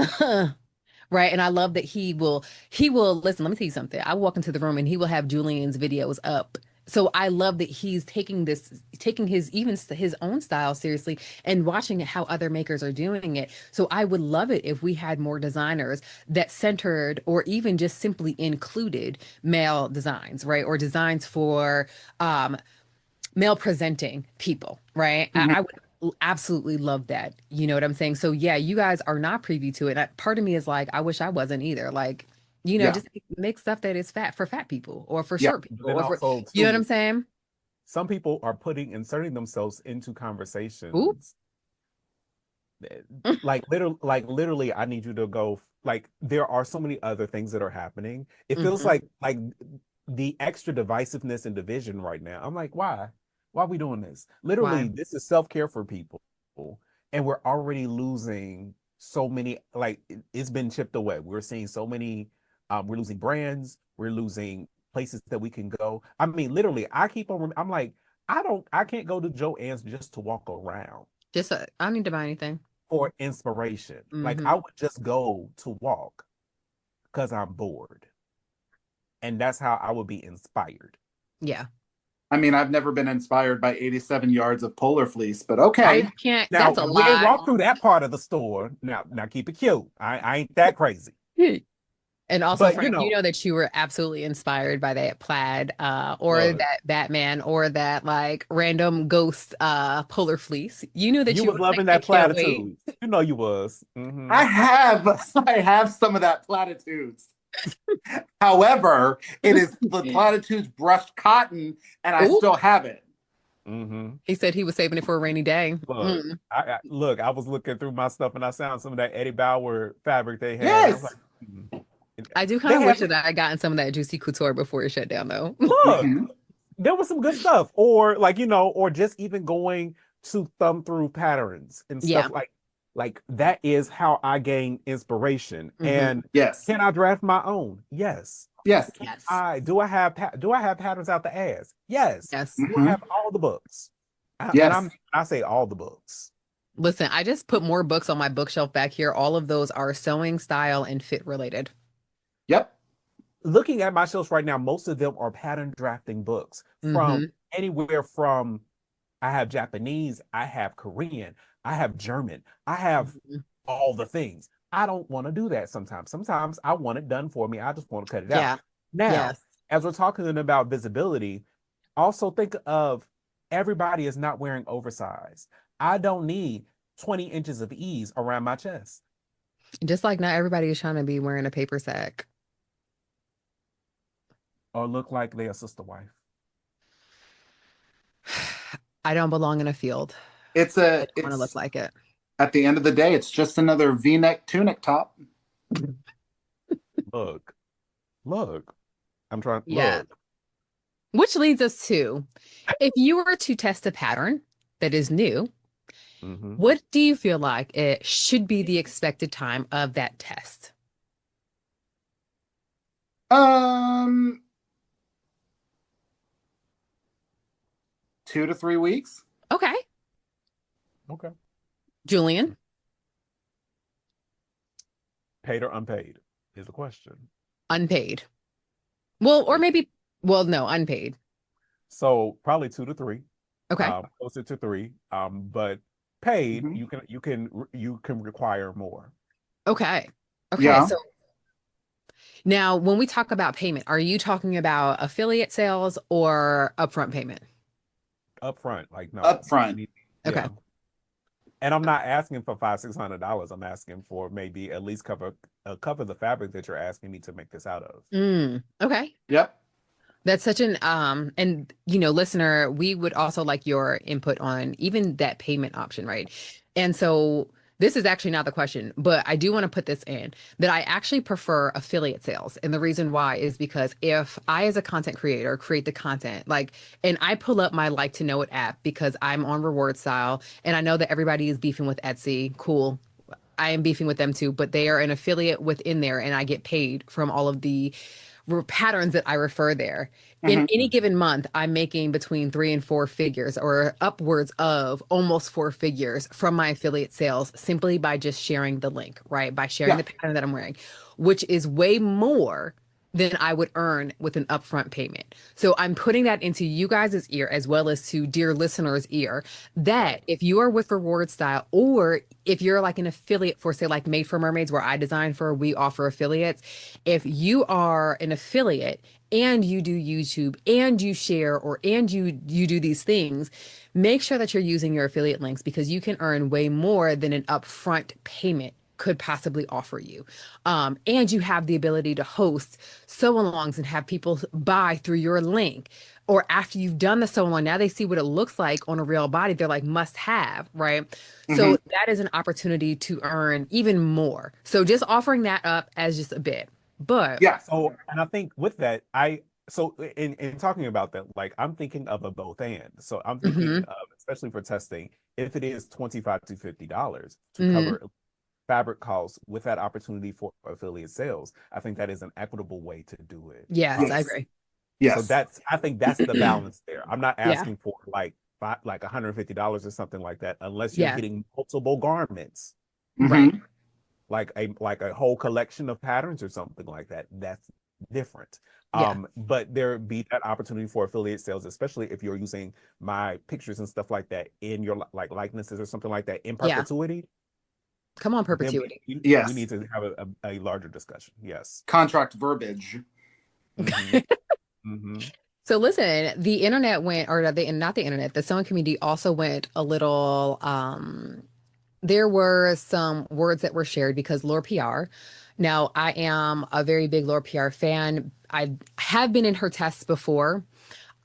Right. And I love that he will listen. Let me tell you something. I walk into the room and he will have Julian's videos up. So I love that he's taking his even his own style seriously and watching how other makers are doing it. So I would love it if we had more designers that centered or even just simply included male designs, right? Or designs for male presenting people, right? Mhm. I would absolutely love that. You know what I'm saying? So yeah, you guys are not privy to it. Part of me is like, I wish I wasn't either. Like, Yeah. just make stuff that is fat for fat people or for Yeah. short But people then or for, also you know what I'm too, saying? some people are inserting themselves into Ooh. conversations like literally I need you to go, like there are so many other things that are happening. It feels Mhm. like the extra divisiveness and division right now. I'm like, why are we doing this? Why? Literally, this is self-care for people, and we're already losing so many, like it's been chipped away. We're seeing so many, we're losing brands, we're losing places that we can go. I mean, literally, I'm like, I can't go to Joann's just to walk around Just I don't need to buy anything. for inspiration. Like Hmm. I would just go to walk because I'm bored. And that's how I would be inspired. Yeah. I mean, I've never been inspired by 87 yards of polar fleece, but I okay. can't. Now That's a we ain't lie. walked through that part of the store. Now keep it cute. I ain't that crazy. And also, But you Frank, you know, know that you were absolutely inspired by that plaid, or look, that Batman, or that like random ghost polar fleece. You knew that you you was were like, loving I that can't wait. platitude. You know you was. I have some of that platitudes. However, it is the platitudes brushed cotton, and I Ooh, still have it. Hmm. he said he was saving it for a rainy day. Look, Mm. look, I was looking through my stuff and I found some of that Eddie Bauer fabric they had. I was like, Yes. hmm. I do kind They of wish have, that I had gotten some of that Juicy Couture before it shut down, though. look, Mhm. there was some good stuff. Or like, or just even going to thumb through patterns and Yeah. stuff like that is how I gain inspiration. Hmm. And Yes. can I draft my own? Yes. Yes. Yes. Do I have patterns out the ass? Yes. Yes. Do I Hmm. have all the books? Yes. I say all the books. Listen, I just put more books on my bookshelf back here. All of those are sewing, style, and fit related. Yep. Looking at my shelves right now, most of them are pattern drafting books from Hmm. anywhere from, I have Japanese, I have Korean, I have German, I have Hmm. all the things. I don't want to do that sometimes. Sometimes I want it done for me. I just want to cut it out. Yeah. Now, Yes. as we're talking about visibility, also think of everybody is not wearing oversized. I don't need 20 inches of ease around my chest. Just like not everybody is trying to be wearing a paper sack. or look like they're a sister wife. I don't belong in a field. It's I a don't want to look it's like it. at the end of the day, it's just another V-neck tunic top. Look, look. I'm trying. Yeah. Look. Which leads us to, if you were to test a pattern that is new, Hmm. what do you feel like it should be the expected time of that test? Um, 2 to 3 weeks. Okay. Okay. Julian, Paid or unpaid is the question. unpaid. Well, or maybe, well, no, unpaid. So probably 2 to 3, Okay. closer to 3. But paid, Mhm. you can require more. Okay. Okay. Yeah, So now when we talk about payment, are you talking about affiliate sales or upfront payment? Upfront, like no. up front. Okay. Yeah. And I'm not asking for $500-$600. I'm asking for maybe at least cover the fabric that you're asking me to make this out of. Okay. Yep. That's such an and listener, we would also like your input on even that payment option, right? And so this is actually not the question, but I do want to put this in that I actually prefer affiliate sales. And the reason why is because if I, as a content creator, create the content, like, and I pull up my Like to Know It app because I'm on reward style and I know that everybody is beefing with Etsy, cool. I am beefing with them too, but they are an affiliate within there and I get paid from all of the patterns that I refer there. In Hmm. any given month, I'm making between 3 and 4 figures or upwards of almost 4 figures from my affiliate sales simply by just sharing the link, right? By sharing Yeah. the pattern that I'm wearing, which is way more than I would earn with an upfront payment. So I'm putting that into you guys' ear as well as to dear listeners' ear that Right. if you are with Reward Style or if you're like an affiliate for, say, like Made for Mermaids, where I design for, we offer affiliates. If you are an affiliate and you do YouTube and you share or and you do these things, make sure that you're using your affiliate links because you can earn way more than an upfront payment could possibly offer you. And you have the ability to host sew-alongs and have people buy through your link. Or after you've done the sew-along, now they see what it looks like on a real body. They're like, must have, right? Hmm. So that is an opportunity to earn even more. So just offering that up as just a bit. But Yeah. So, and I think with that, so in talking about that, like I'm thinking of a both and. So I'm thinking mhm, of, especially for testing, if it is $25 to $50 to mhm. cover fabric costs with that opportunity for affiliate sales, I think that is an equitable way to do it. Yes, I Yes. agree. So Yes. I think that's the balance there. I'm not Yeah. asking for like $150 or something like that, unless you're Yes. getting multiple garments, Right. Hmm. like a whole collection of patterns or something like that. That's different. Yeah. But there be that opportunity for affiliate sales, especially if you're using my pictures and stuff like that in your like likenesses or something like that in Yeah. perpetuity. Come on, Then perpetuity. we Yes. need to have a larger discussion. Yes. Contract verbiage. Hmm. Hmm. So listen, the internet went, or not the internet, the sewing community also went a little, there were some words that were shared because Lore PR. Now, I am a very big Lore PR fan. I have been in her tests before.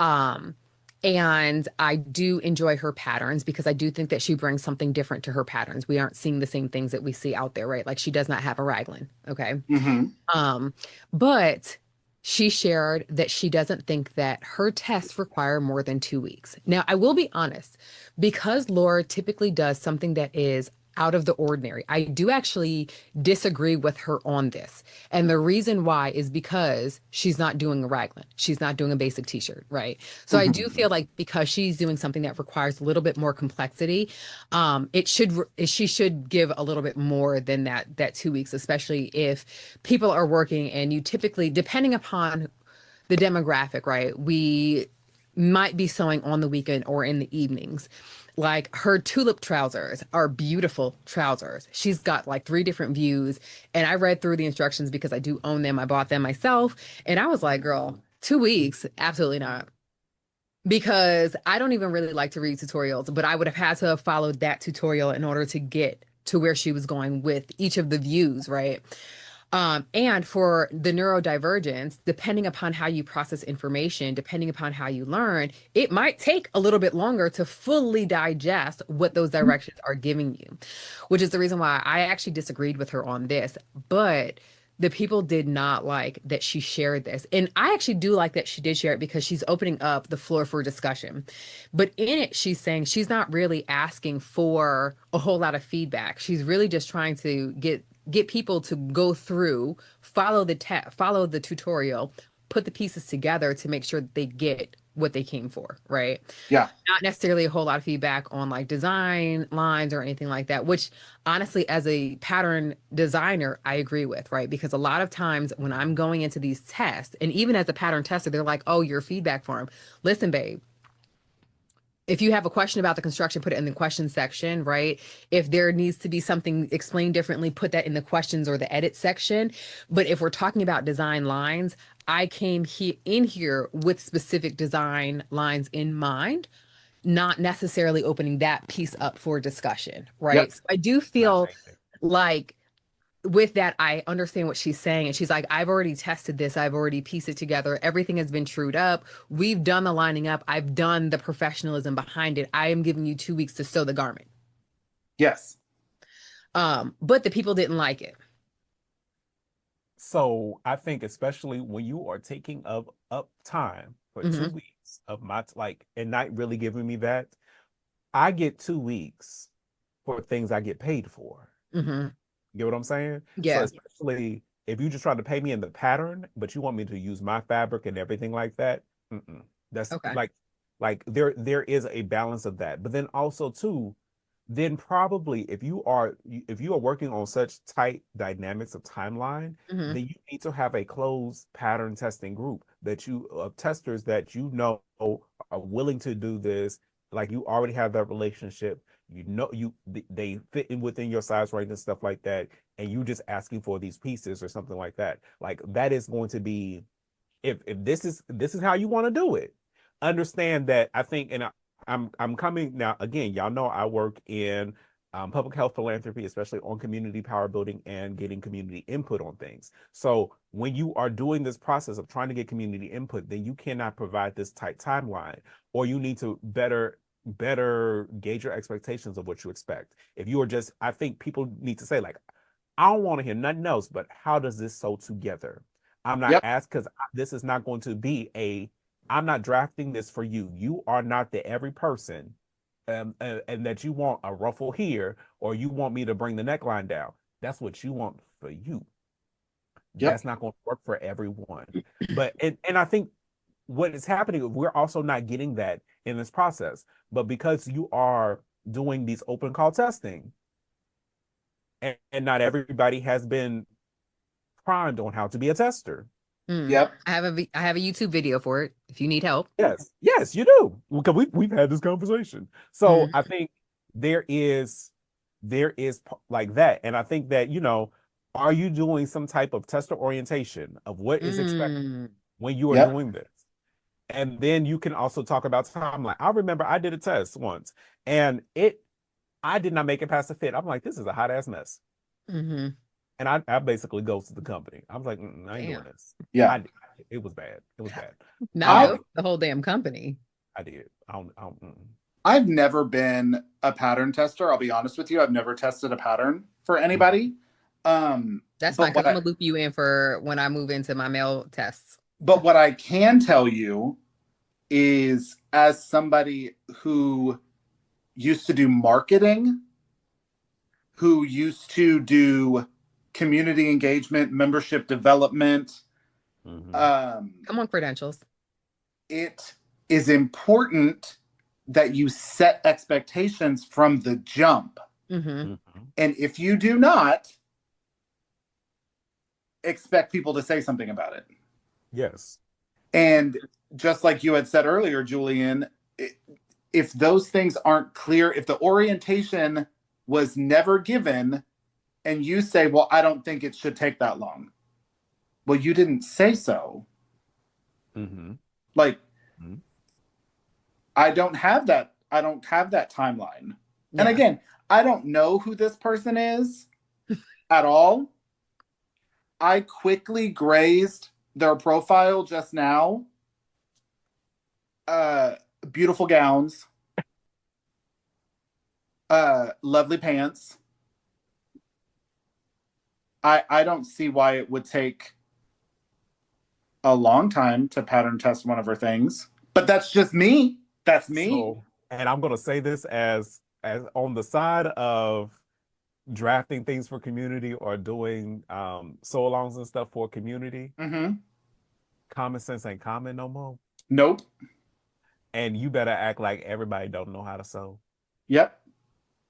Um, and I do enjoy her patterns because I do think that she brings something different to her patterns. We aren't seeing the same things that we see out there, right? Like she does not have a raglan. Okay. Hmm. Um, but she shared that she doesn't think that her tests require more than 2 weeks. Now, I will be honest, because Laura typically does something that is out of the ordinary. I do actually disagree with her on this. And the reason why is because she's not doing a raglan. She's not doing a basic t-shirt, right? So I do Hmm. feel like because she's doing something that requires a little bit more complexity, she should give a little bit more than that 2 weeks, especially if people are working and you typically, depending upon the demographic, right? We might be sewing on the weekend or in the evenings. Like her tulip trousers are beautiful trousers. She's got like 3 different views. And I read through the instructions because I do own them. I bought them myself. And I was like, girl, 2 weeks? Absolutely not. Because I don't even really like to read tutorials, but I would have had to have followed that tutorial in order to get to where she was going with each of the views, right? And for the neurodivergence, depending upon how you process information, depending upon how you learn, it might take a little bit longer to fully digest what those directions are giving you, which is the reason why I actually disagreed with her on this. But the people did not like that she shared this. And I actually do like that she did share it because she's opening up the floor for discussion. But in it, she's saying she's not really asking for a whole lot of feedback. She's really just trying to get people to go through, follow the tutorial, put the pieces together to make sure that they get what they came for, right? Yeah. Not necessarily a whole lot of feedback on like design lines or anything like that, which honestly, as a pattern designer, I agree with, right? Because a lot of times when I'm going into these tests, and even as a pattern tester, they're like, oh, your feedback form. Listen, babe, if you have a question about the construction, put it in the question section, right? If there needs to be something explained differently, put that in the questions or the edit section. But if we're talking about design lines, I came in here with specific design lines in mind, not necessarily opening that piece up for discussion, right? Yep. So I do Not feel changing. like with that, I understand what she's saying. And she's like, I've already tested this. I've already pieced it together. Everything has been trued up. We've done the lining up. I've done the professionalism behind it. I am giving you 2 weeks to sew the garment. Yes. But the people didn't like it. So I think especially when you are taking up time for two Hmm. weeks of my like and not really giving me that, I get 2 weeks for things I get paid for. Hmm. You get what I'm saying? So Yeah. especially if you just try to pay me in the pattern, but you want me to use my fabric and everything like that, that's Okay. like there is a balance of that. But then also too, then probably if you are working on such tight dynamics of timeline, Hmm. then you need to have a closed pattern testing group that you of testers that you know are willing to do this. Like you already have that relationship, you know they fit in within your size range and stuff like that, and you just asking for these pieces or something like that. Like that is going to be if this is how you want to do it, understand that I think, and I'm coming now again. Y'all know I work in public health philanthropy, especially on community power building and getting community input on things. So when you are doing this process of trying to get community input, then you cannot provide this tight timeline, or you need to better gauge your expectations of what you expect. If you are just, I think people need to say like, I don't want to hear nothing else, but how does this sew together? I'm not Yep. asked because this is not going to be I'm not drafting this for you. You are not the every person, and that you want a ruffle here or you want me to bring the neckline down. That's what you want for you. Yep. That's not going to work for everyone. But and I think what is happening, we're also not getting that in this process. But because you are doing these open call testing, and not everybody has been primed on how to be a tester. Mm. Yep. I have a YouTube video for it if you need help. Yes, you do. Because we've had this conversation. So Mm. I think there is like that. And I think that, are you doing some type of tester orientation of what is expected Mm. when you are Yep. doing this? And then you can also talk about timeline. I remember I did a test once and I did not make it past the fit. I'm like, this is a hot ass mess. Hmm. And I basically ghosted the company. I was like, I ain't doing Damn. this. Yeah. I it was bad. It was bad. Not I've go the whole damn company. I did. I don't I've never been a pattern tester. I'll be honest with you. I've never tested a pattern for anybody. That's fine But because I'm gonna loop you in for when I move into my mail tests. what I can tell you is, as somebody who used to do marketing, who used to do community engagement, membership development, Come on, credentials. it is important that you set expectations from the jump. Hmm. And if you do not, expect people to say something about it. Yes. And just like you had said earlier, Julian, if those things aren't clear, if the orientation was never given, and you say, well, I don't think it should take that long. Well, you didn't say so. Mm-hmm. Like, Mm-hmm. I don't have that. I don't have that timeline. And Yeah. again, I don't know who this person is at all. I quickly grazed their profile just now. Uh, Beautiful gowns, lovely pants. I don't see why it would take a long time to pattern test one of her things, but that's just me. That's me. So, and I'm gonna say this as on the side of drafting things for community or doing so-alongs and stuff for community, Mm-hmm. common sense ain't common no more. Nope. And you better act like everybody don't know how to sew Yep.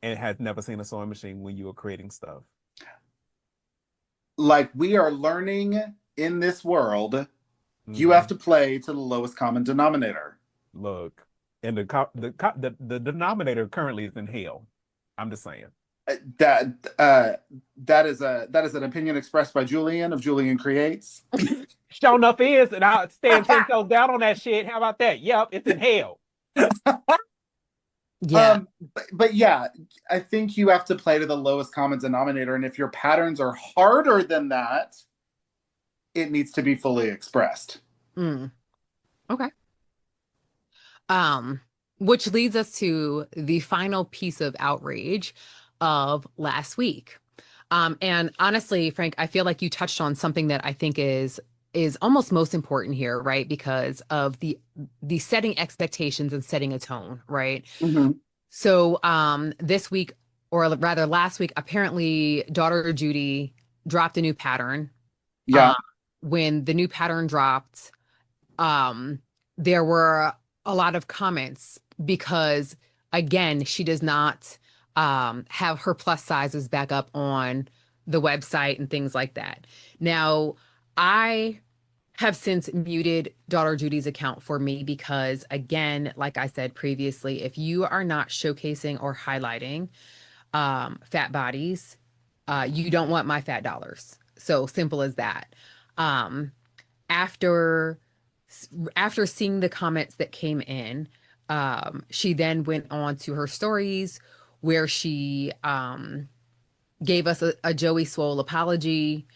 and has never seen a sewing machine when you are creating stuff. Like we are learning in this world, you have to play to the lowest common denominator. Look, and the denominator currently is in hell. I'm just saying. That is an opinion expressed by Julian of Julian Creates. Sure enough is, and I'll stand 10 toes down on that shit. How about that? Yep, it's in hell. Yeah. But yeah, I think you have to play to the lowest common denominator, and if your patterns are harder than that, it needs to be fully expressed. Okay. Which leads us to the final piece of outrage of last week. And honestly, Frank, I feel like you touched on something that I think is almost most important here, right? Because of the setting expectations and setting a tone, right? Mm-hmm. So this week, or rather last week, apparently daughter Judy dropped a new pattern. Yeah. When the new pattern dropped, there were a lot of comments because again, she does not have her plus sizes back up on the website and things like that. Now, I have since muted daughter Judy's account for me because again, like I said previously, if you are not showcasing or highlighting fat bodies, you don't want my fat dollars. So simple as that. After seeing the comments that came in, she then went on to her stories where she gave us a Joey Swole apology.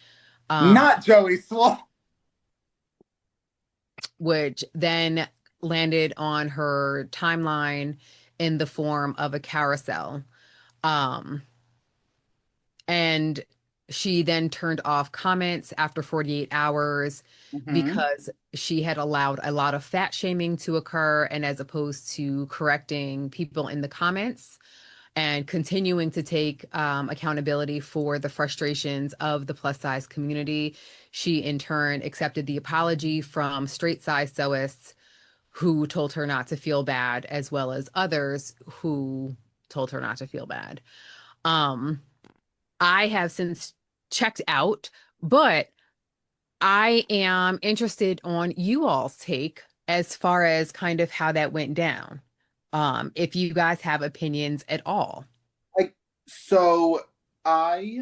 Not Joey Swole. Which then landed on her timeline in the form of a carousel. And she then turned off comments after 48 hours because she had allowed a lot of fat shaming to occur, and as opposed to correcting people in the comments and continuing to take accountability for the frustrations of the plus size community, she in turn accepted the apology from straight size sewists who told her not to feel bad, as well as others who told her not to feel bad. I have since checked out, but I am interested on you all's take as far as kind of how that went down. If you guys have opinions at all. So I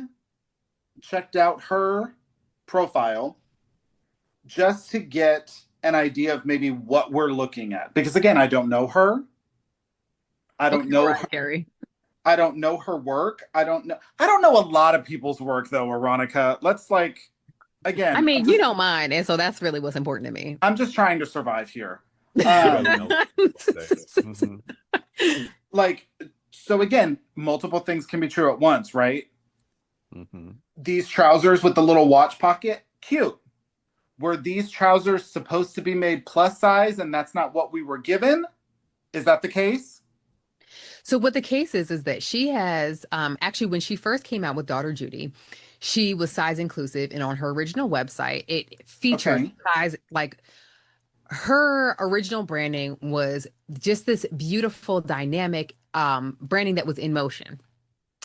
checked out her profile just to get an idea of maybe what we're looking at. Because again, I don't know her. I don't know her. Carrie. I don't know her work. I don't know a lot of people's work though, Aaronica. Let's again. I mean, you know mine, and so that's really what's important to me. I'm just trying to survive here. So again, multiple things can be true at once, right? These trousers with the little watch pocket, cute. Were these trousers supposed to be made plus size and that's not what we were given? Is that the case? So what the case is that she has, actually, when she first came out with daughter Judy, she was size inclusive, and on her original website, it featured size, like her original branding was just this beautiful, dynamic branding that was in motion.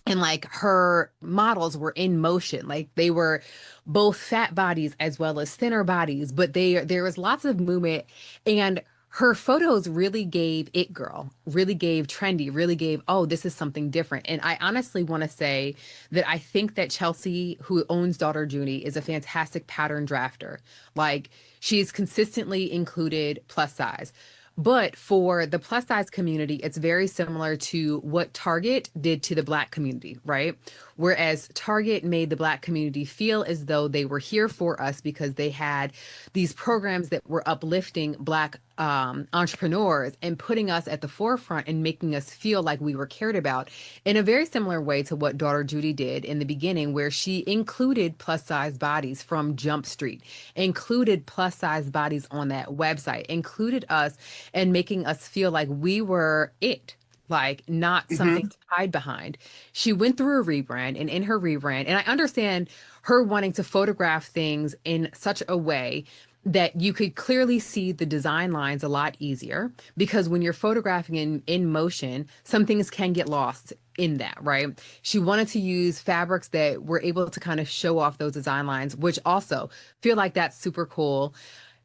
And like her models were in motion, like they were both fat bodies as well as thinner bodies, but there was lots of movement, and her photos really gave it girl, really gave trendy, really gave, oh, this is something different. And I honestly want to say that I think that Chelsea, who owns daughter Judy, is a fantastic pattern drafter. Like she's consistently included plus size. But for the plus size community, it's very similar to what Target did to the Black community, right? whereas Target made the Black community feel as though they were here for us because they had these programs that were uplifting Black entrepreneurs and putting us at the forefront and making us feel like we were cared about in a very similar way to what Daughter Judy did in the beginning, where she included plus size bodies from Jump Street, included plus size bodies on that website, included us and making us feel like we were it, like not something Mhm. to hide behind. She went through a rebrand, and in her rebrand, and I understand her wanting to photograph things in such a way that you could clearly see the design lines a lot easier, because when you're photographing in motion, some things can get lost in that, right? She wanted to use fabrics that were able to kind of show off those design lines, which also feel like that's super cool.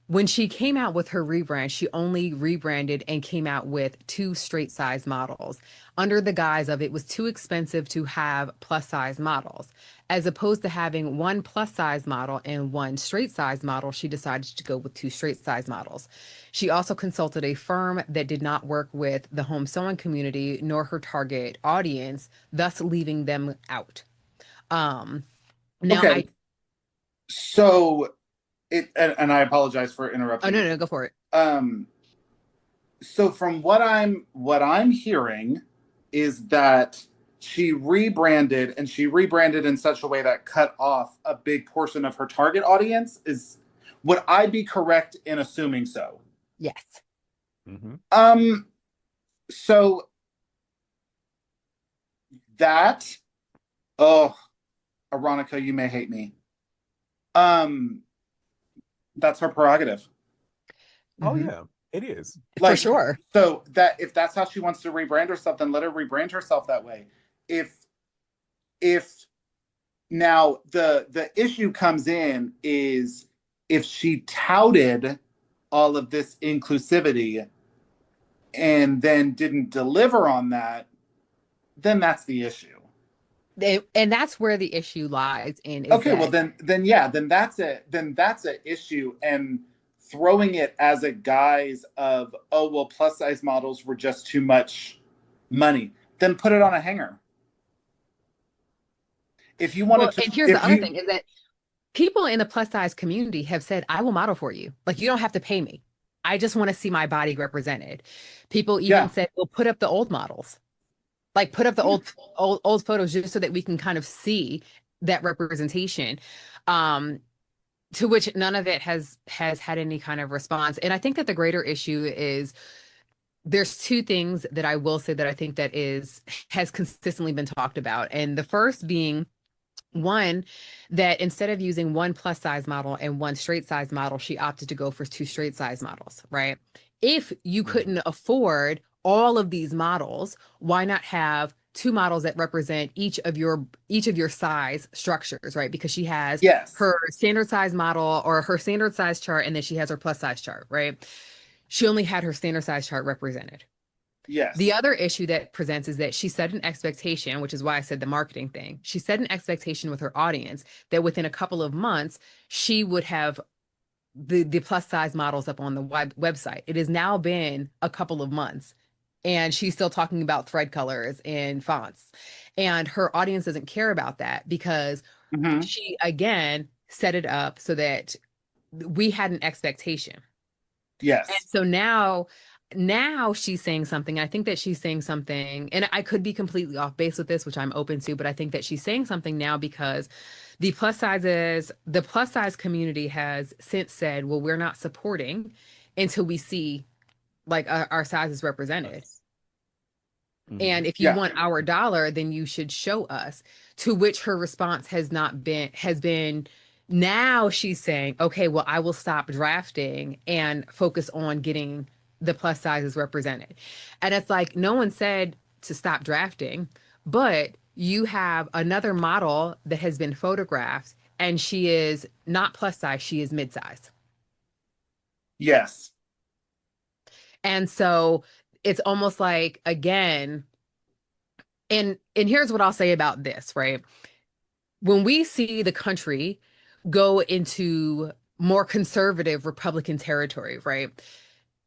When she came out with her rebrand, she only rebranded and came out with two straight size models under the guise of it was too expensive to have plus size models. As opposed to having one plus size model and one straight size model, she decided to go with two straight size models. She also consulted a firm that did not work with the home sewing community nor her target audience, thus leaving them out. Now Okay, so and I apologize for oh interrupting no, you. no, go for it. So from what I'm hearing is that she rebranded, and she rebranded in such a way that cut off a big portion of her target audience. Would I be correct in assuming so? Yes. Mhm. So that, oh, Aaronica, you may hate me. Um, that's her prerogative. Oh Mhm. yeah, it is. For Like, sure. so that if that's how she wants to rebrand herself, then let her rebrand herself that way. If if now the issue comes in is if she touted all of this inclusivity and then didn't deliver on that, then that's the issue. And that's where the issue lies in, is Okay, well that then yeah, then that's a issue, and throwing it as a guise of, oh well, plus size models were just too much money, then put it on a hanger. If you well, wanted to, and here's the if other you thing is that people in the plus size community have said, I will model for you. Like, you don't have to pay me. I just want to see my body represented. People even yeah said, well, put up the old models. Like, put up the yeah old photos just so that we can kind of see that representation. Um, to which none of it has had any kind of response. And I think that the greater issue is there's two things that I will say that I think that has consistently been talked about. And the first being, one, that instead of using one plus size model and one straight size model, she opted to go for two straight size models, right? If you Mhm. couldn't afford all of these models, why not have two models that represent each of your size structures, right? Because she has yes her standard size model or her standard size chart, and then she has her plus size chart, right? She only had her standard size chart represented. The yes other issue that presents is that she set an expectation, which is why I said the marketing thing. She set an expectation with her audience that within a couple of months, she would have the plus size models up on the website. It has now been a couple of months, and she's still talking about thread colors and fonts. And her audience doesn't care about that because hmm she, again, set it up so that we had an expectation. And yes so now she's saying something. I think that she's saying something, and I could be completely off base with this, which I'm open to, but I think that she's saying something now because the plus size community has since said, well, we're not supporting until we see like our sizes represented. Us. Mhm. And if you yeah want our dollar, then you should show us. To which her response has been now she's saying, okay, well, I will stop drafting and focus on getting the plus sizes represented. And it's like no one said to stop drafting, but you have another model that has been photographed and she is not plus size, she is mid size. yes And so it's almost like again, and here's what I'll say about this, right? When we see the country go into more conservative Republican territory, right?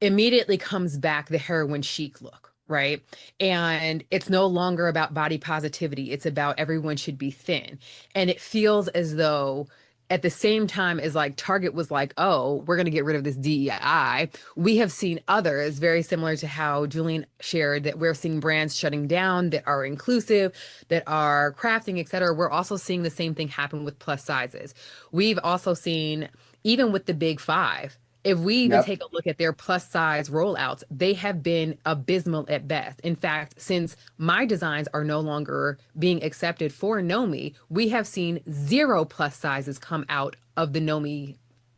Immediately comes back the heroin chic look, right? And it's no longer about body positivity. It's about everyone should be thin. And it feels as though at the same time as like Target was like, oh, we're going to get rid of this DEI, we have seen others very similar to how Julian shared that we're seeing brands shutting down that are inclusive, that are crafting, et cetera. We're also seeing the same thing happen with plus sizes. We've also seen, even with the big five, if we even Yep. take a look at their plus size rollouts, they have been abysmal at best. In fact, since my designs are no longer being accepted for Nomi, we have seen 0 plus sizes come out of the Nomi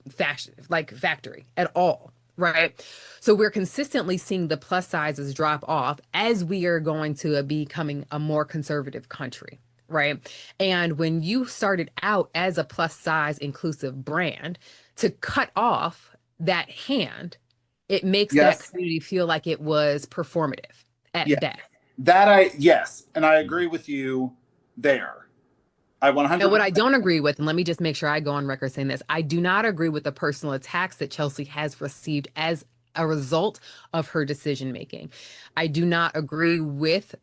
fashion, like factory at all. Right. So we're consistently seeing the plus sizes drop off as we are going to becoming a more conservative country. Right. And when you started out as a plus size inclusive brand, to cut off that hand, it makes that Yes. community feel like it was performative at Yeah. best. Yes. And I agree with you there. I And what 100%. I don't agree with, and let me just make sure I go on record saying this, I do not agree with the personal attacks that Chelsea has received as a result of her decision making. I do not agree with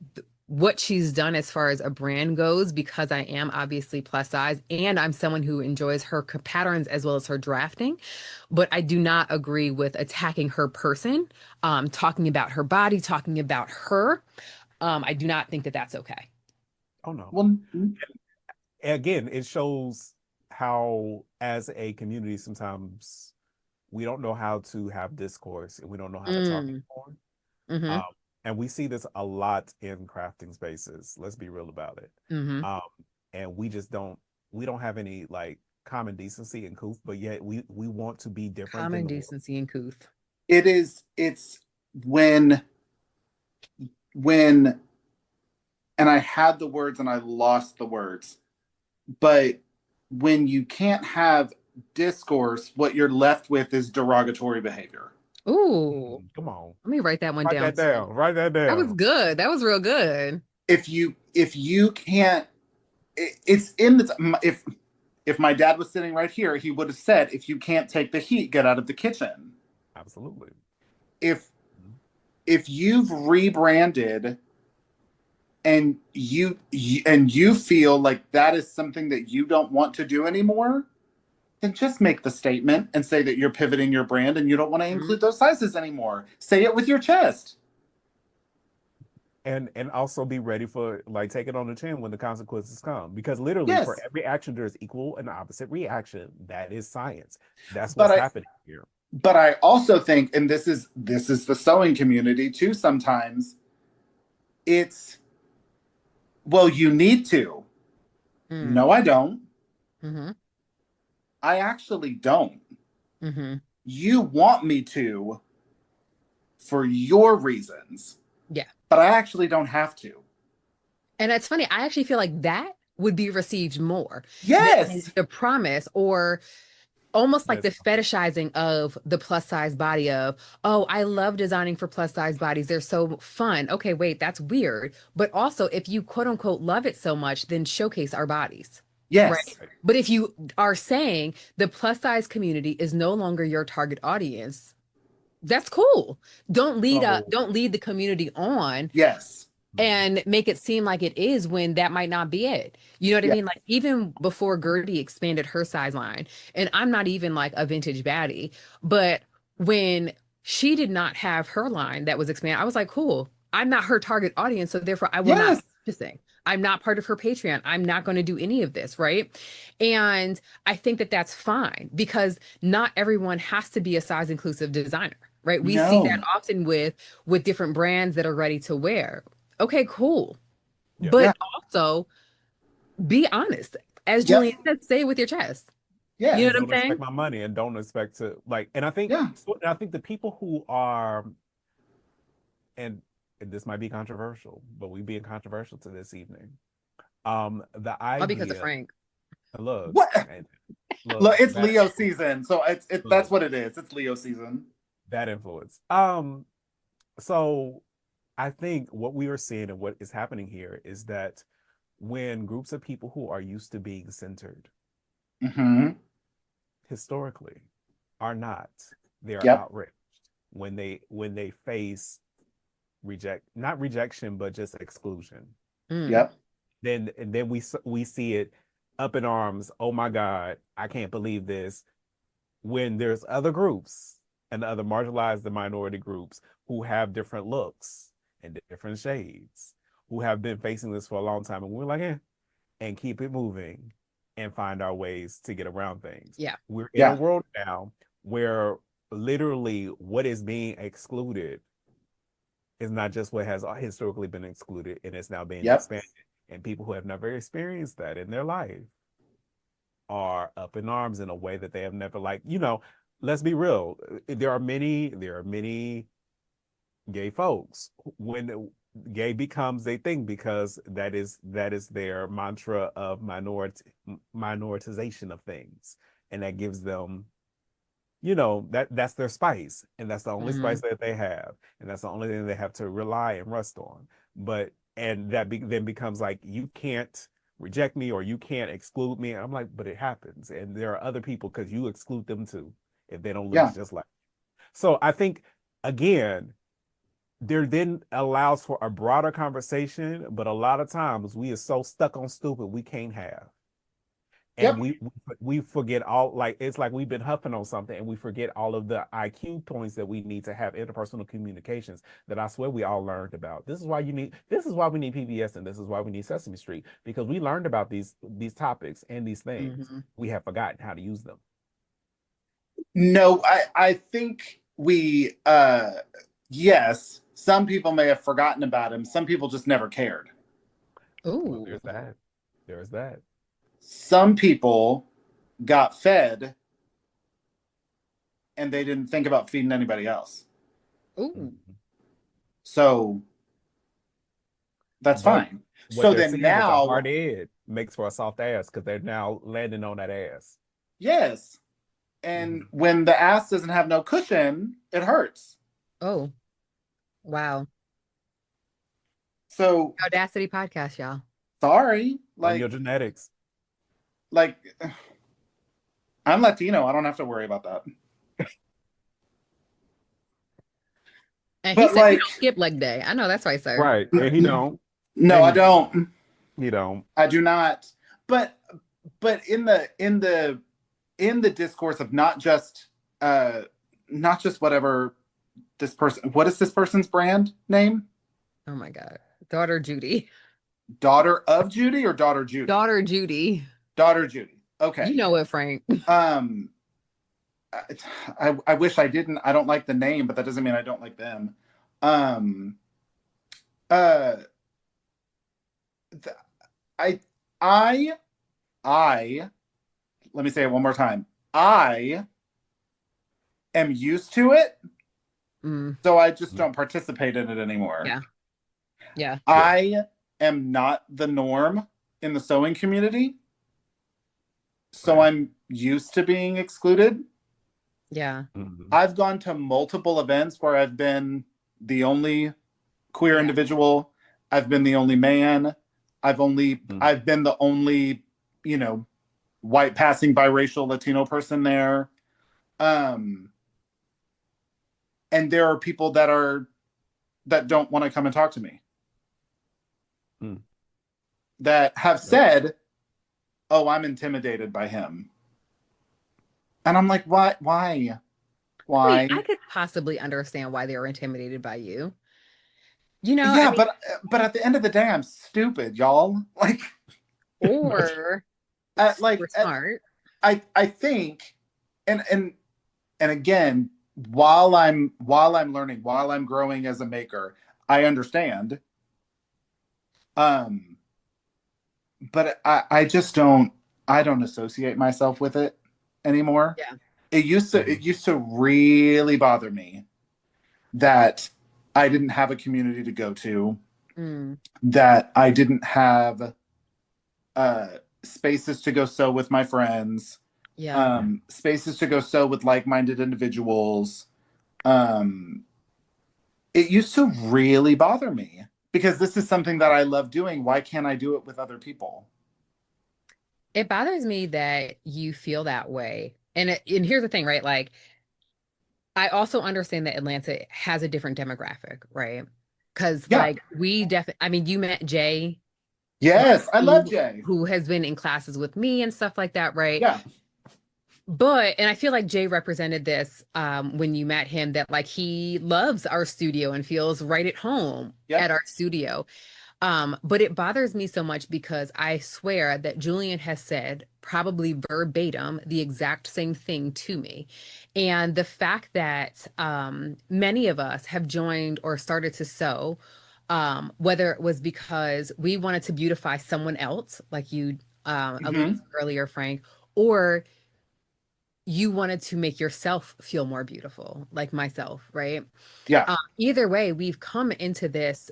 what she's done as far as a brand goes, because I am obviously plus size and I'm someone who enjoys her patterns as well as her drafting. But I do not agree with attacking her person, talking about her body, talking about her. I do not think that that's okay. Oh no. Well, Again, it shows how, as a community, sometimes we don't know how to have discourse and we don't know how to talk Mm, anymore. hmm Um, and we see this a lot in crafting spaces. Let's be real about it. hmm Um, and we don't have any like common decency and couth, but yet we want to be different than Common the world. decency and couth. it's when and I had the words and I lost the words. But when you can't have discourse, what you're left with is derogatory behavior. Ooh, Come on, let me write that one write down that too. down. Write that That was down. good. That was real good. If you can't, it's in the if my dad was sitting right here, he would have said, if you can't take the heat, get out of the kitchen. Absolutely. If if you've rebranded and you feel like that is something that you don't want to do anymore, then just make the statement and say that you're pivoting your brand and you don't want to Mhm. include those sizes anymore. Say it with your chest. And also be ready for, like, take it on the chin when the consequences come, because literally for Yes. every action there's equal and opposite reaction. That is science. That's But what's I happening here. but I also think, and this is the sewing community too, sometimes it's, well, you need to. Mm. No, I don't. hmm I actually don't. hmm You want me to for your reasons, Yeah. but I actually don't have to. And it's funny, I actually feel like that would be received more than Yes. the promise, or almost like Yes. the fetishizing of the plus size body of, oh, I love designing for plus size bodies. They're so fun. Okay, wait, that's weird. But also, if you quote unquote love it so much, then showcase our bodies. Right. Yes. Right. But if you are saying the plus size community is no longer your target audience, that's cool. So Don't lead the community on Yes. and make it seem like it is when that might not be it. You know what I Yeah. mean? Like even before Gertie expanded her size line, and I'm not even like a vintage baddie, but when she did not have her line that was expanded, I was like, cool. I'm not her target audience, so therefore I will not Yes. be purchasing. I'm not part of her Patreon. I'm not going to do any of this, right? And I think that that's fine because not everyone has to be a size inclusive designer, right? We see that No. often with different brands that are ready to wear. Okay, cool. yeah. Yeah. But also be honest. As Yep. Julian said, say it with your chest. You know And Yes. what I'm don't expect saying? my money and don't expect to, like, and I think Yeah. so, and I think the people who are, and this might be controversial, but we being controversial to this evening. The All because of idea, Frank. look, What? and look, Look, it's that Leo season, so that's look, what it is. It's Leo season. that influence. So I think what we are seeing and what is happening here is that when groups of people who are used to being centered Mm-hmm. historically are not, they are Yep. outraged when they face not rejection, but just exclusion. Mm. Yep. Then we see it up in arms. Oh my God, I can't believe this. When there's other groups and other marginalized and minority groups who have different looks and different shades, who have been facing this for a long time, and we're like, and keep it moving and find our ways to get around things. Yeah. We're in a Yeah. world now where literally what is being excluded is not just what has historically been excluded, and it's now being Yep. expanded. And people who have never experienced that in their life are up in arms in a way that they have never, like, let's be real. There are many gay folks when gay becomes a thing because that is their mantra of minoritization of things, and that gives them, that's their spice, and that's the only spice that they have, and that's the only thing they have to rely and rest on. But and that then becomes like, you can't reject me or you can't exclude me. I'm like, but it happens, and there are other people, because you exclude them too if they don't look Yeah. just like you. So I think, again, there then allows for a broader conversation, but a lot of times we are so stuck on stupid we can't have. And Yep. we forget all, like, it's like we've been huffing on something and we forget all of the IQ points that we need to have interpersonal communications that I swear we all learned about. This is why we need PBS, and this is why we need Sesame Street, because we learned about these topics and these things. We have forgotten how to use them. No, I think we yes, some people may have forgotten about him. Some people just never cared. Oh, There's that. There's that. Some people got fed and they didn't think about feeding anybody else. ooh, So that's But fine. what So they're then saying is a now, hard ed makes for a soft ass, because they're now landing on that ass. yes. And when the ass doesn't have no cushion, it hurts. oh, wow. So Audacity podcast, y'all. sorry, On your genetics. like I'm Latino. I don't have to worry about that. And he But said he like, don't skip leg day. I know that's right, sir. Right. And he don't. no, I don't. He don't. I do not. But in the discourse of not just whatever this person, what is this person's brand name? Oh my God. Daughter Judy. Daughter of Judy or daughter Judy? Daughter Judy. Daughter Judy. Okay. You know it, Frank. I wish I didn't. I don't like the name, but that doesn't mean I don't like them. I let me say it one more time. I am used to it, so I just don't participate in it anymore. Yeah. Yeah. I am not the norm in the sewing community, so I'm used to being excluded. Yeah. I've gone to multiple events where I've been the only queer individual. I've been the only man. I've been the only, white passing biracial Latino person there. And there are people that don't want to come and talk to me. That have said, "Oh, I'm intimidated by him." And I'm like, why? I could possibly understand why they were intimidated by you. Yeah, but at the end of the day, I'm stupid, y'all. Like, or smart. I think, and again, while I'm learning, while I'm growing as a maker, I understand. But I just don't associate myself with it anymore. Yeah. It used to really bother me that I didn't have a community to go to, that I didn't have spaces to go sew with my friends, spaces to go sew with like-minded individuals. It used to really bother me because this is something that I love doing. Why can't I do it with other people? It bothers me that you feel that way. And here's the thing, right? Like, I also understand that Atlanta has a different demographic, right? Because Yeah. like we definitely, I mean, you met Jay, Yes, I love who Jay. who has been in classes with me and stuff like that, right? Yeah. But and I feel like Jay represented this when you met him, that like he loves our studio and feels right at home Yep. at our studio. But it bothers me so much because I swear that Julian has said probably verbatim the exact same thing to me. And the fact that many of us have joined or started to sew, whether it was because we wanted to beautify someone else, like you alluded Hmm. to earlier, Frank, or you wanted to make yourself feel more beautiful, like myself, right? Yeah. Either way, we've come into this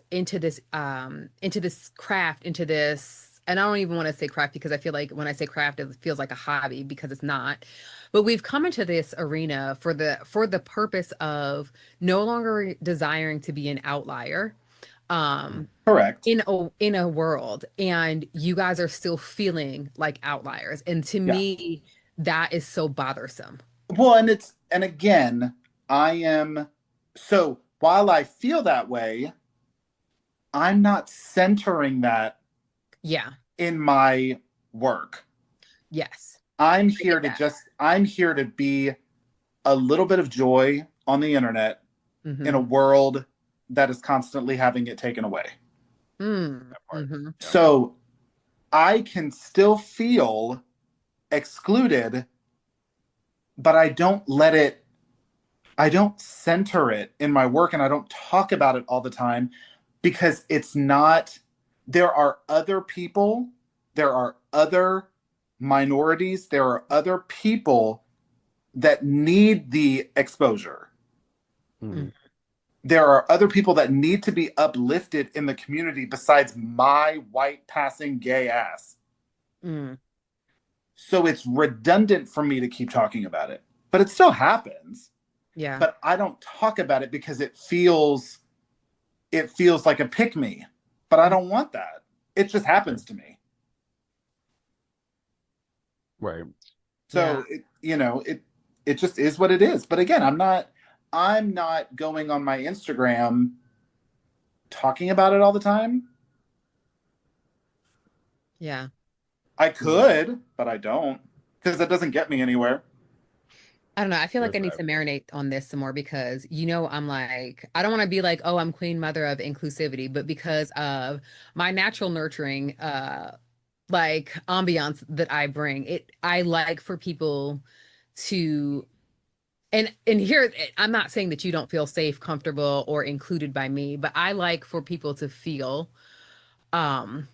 craft, into this, and I don't even want to say craft because I feel like when I say craft, it feels like a hobby because it's not. But we've come into this arena for the purpose of no longer desiring to be an outlier. Correct. In a world, and you guys are still feeling like outliers. And to Yeah. me, that is so bothersome. Well, and again, I am, so while I feel that way, I'm not centering that Yeah. in my work. Yes. I get that. I'm here to be a little bit of joy on the internet in Mm-hmm. a world that is constantly having it taken away. Mm. That part. Mm-hmm. Yeah. So I can still feel excluded, but I don't center it in my work and I don't talk about it all the time because it's not, there are other people, there are other minorities, there are other people that need the exposure. Mhm. Mm. There are other people that need to be uplifted in the community besides my white passing gay ass. Mm. So it's redundant for me to keep talking about it, but it still happens. Yeah. But I don't talk about it because it feels like a pick me. But I don't want that. It just happens to me. Right. Yeah. So it just is what it is. But again, I'm not going on my Instagram talking about it all the time. Yeah. I could, but I don't because it doesn't get me anywhere. I don't know. I feel like There's I need that. to marinate on this some more because, I'm like, I don't want to be like, oh, I'm queen mother of inclusivity, but because of my natural nurturing, like ambiance that I bring, I like for people to, and here, I'm not saying that you don't feel safe, comfortable, or included by me, but I like for people to feel, um,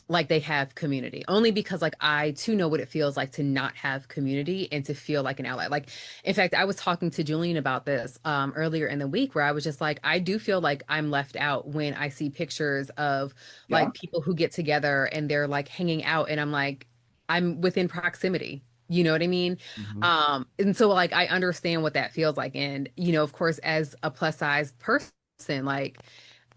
like they have community, only because like I too know what it feels like to not have community and to feel like an ally. Like, in fact, I was talking to Julian about this earlier in the week, where I was just like, I do feel like I'm left out when I see pictures of Yeah. like people who get together and they're like hanging out, and I'm like, I'm within proximity. You know what I mean? Mhm. And so like I understand what that feels like. And of course, as a plus size person, like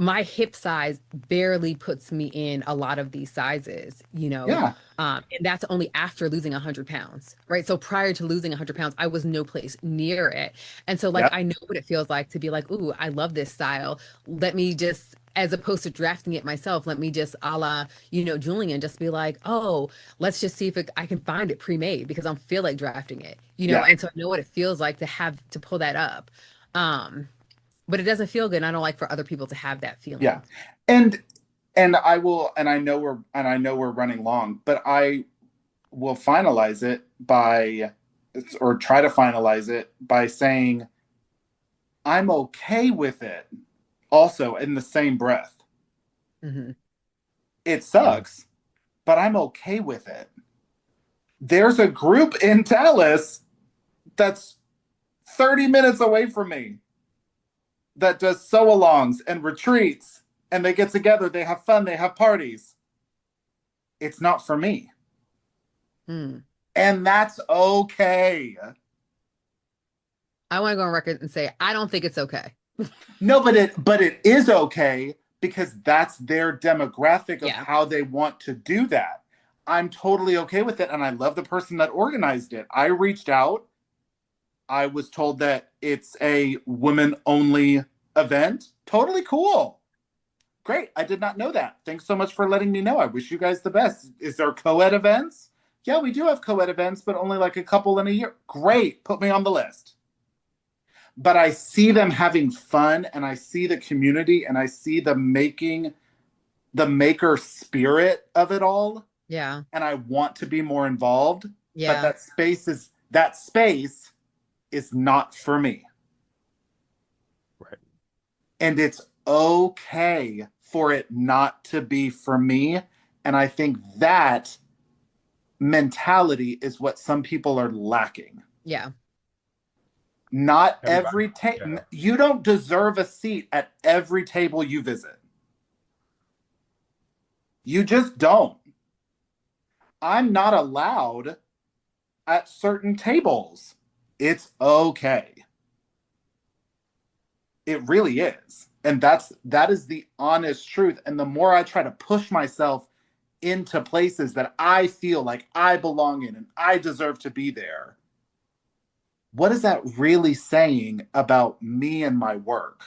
my hip size barely puts me in a lot of these sizes, Yeah. and that's only after losing 100 pounds, right? So prior to losing 100 pounds, I was no place near it. And so, like, Yep. I know what it feels like to be like, ooh, I love this style. Let me just, as opposed to drafting it myself, let me just a la, Julian, just be like, oh, let's just see if I can find it pre-made because I don't feel like drafting it, Yeah. and so I know what it feels like to have to pull that up. Um, but it doesn't feel good. And I don't like for other people to have that Yeah. feeling. And I will, and I know we're running long, but I will finalize it by, or try to finalize it by saying I'm okay with it also in the same breath. Hmm. It Yeah. sucks, but I'm okay with it. There's a group in Dallas that's 30 minutes away from me that does sew-alongs and retreats, and they get together, they have fun, they have parties. It's not for me. Mm. And that's okay. I want to go on record and say I don't think it's okay. No, but it is okay because that's their demographic of Yeah. how they want to do that. I'm totally okay with it, and I love the person that organized it. I reached out. I was told that it's a women only event. Totally cool. Great. I did not know that. Thanks so much for letting me know. I wish you guys the best. Is there co-ed events? Yeah, we do have co-ed events, but only like a couple in a year. Great. Put me on the list. But I see them having fun, and I see the community, and I see the maker spirit of it all. Yeah. And I want to be more involved. Yeah. But that space is not for me. Right. And it's okay for it not to be for me. And I think that mentality is what some people are lacking. Yeah. Not Everybody, every table. yeah. You don't deserve a seat at every table you visit. You just don't. I'm not allowed at certain tables. It's okay. It really is. And that is the honest truth. And the more I try to push myself into places that I feel like I belong in and I deserve to be there, what is that really saying about me and my work?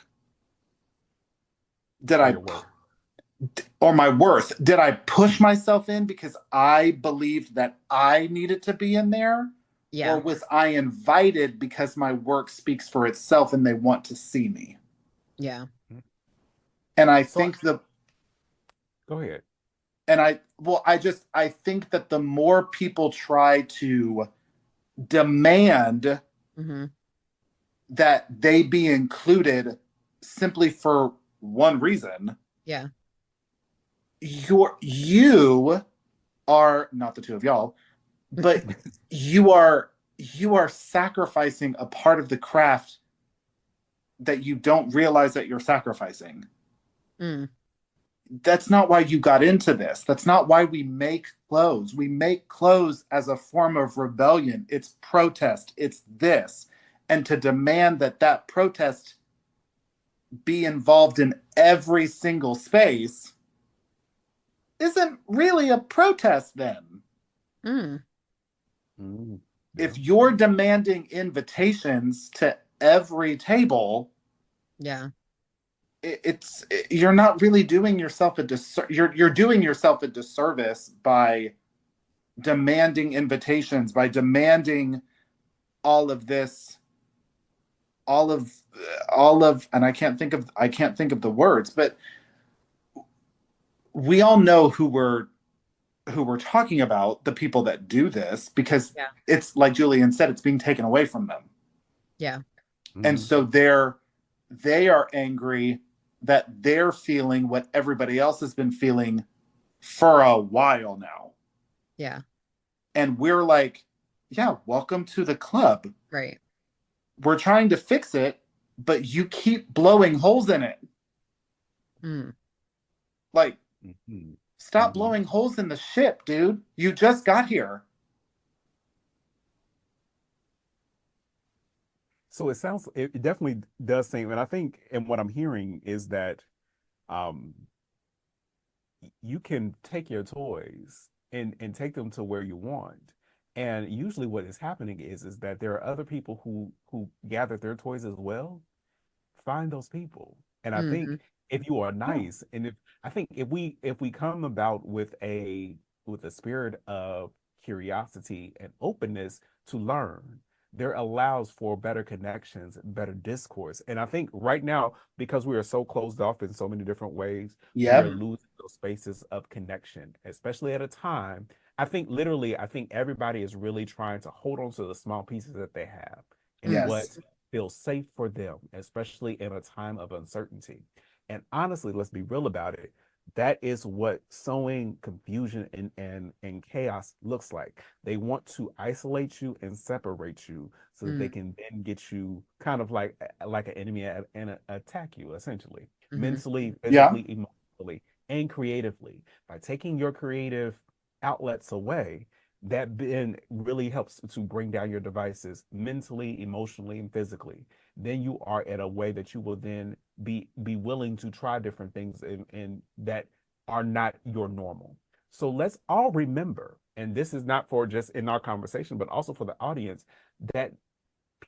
Or my worth? Did I push myself in because I believed that I needed to be in there? Yeah. Or was I invited because my work speaks for itself and they want to see me? Yeah. And I think Go ahead. And I think that the more people try to demand that they be included simply for one reason. Yeah. You are not the two of y'all, but you are sacrificing a part of the craft that you don't realize that you're sacrificing. That's not why you got into this. That's not why we make clothes. We make clothes as a form of rebellion. It's protest. It's this. And to demand that protest be involved in every single space isn't really a protest then. If you're demanding invitations to every table, you're not really doing yourself a you're doing yourself a disservice by demanding invitations, by demanding all of this, all of and I can't think of the words, but we all know who we're talking about, the people that do this, because it's like Julian said, it's being taken away from them. And so they are angry that they're feeling what everybody else has been feeling for a while now. And we're like, yeah, welcome to the club. Right. We're trying to fix it, but you keep blowing holes in it. Like, stop blowing holes in the ship, dude. You just got here. So it definitely does seem, and I think, and what I'm hearing is that you can take your toys and take them to where you want. And usually what is happening is that there are other people who gather their toys as well. Find those people. And I think if you are nice, and if we come about with a spirit of curiosity and openness to learn, there allows for better connections, better discourse. And I think right now, because we are so closed off in so many different ways, we are losing those spaces of connection, especially at a time. I think everybody is really trying to hold on to the small pieces that they have and what feels safe for them, especially in a time of uncertainty. And honestly, let's be real about it. That is what sowing confusion and chaos looks like. They want to isolate you and separate you so that they can then get you kind of like an enemy and attack you, essentially, mentally, physically, emotionally, and creatively. By taking your creative outlets away, that then really helps to bring down your devices mentally, emotionally, and physically. Then you are at a way that you will then be willing to try different things and that are not your normal. So let's all remember, and this is not for just in our conversation, but also for the audience, that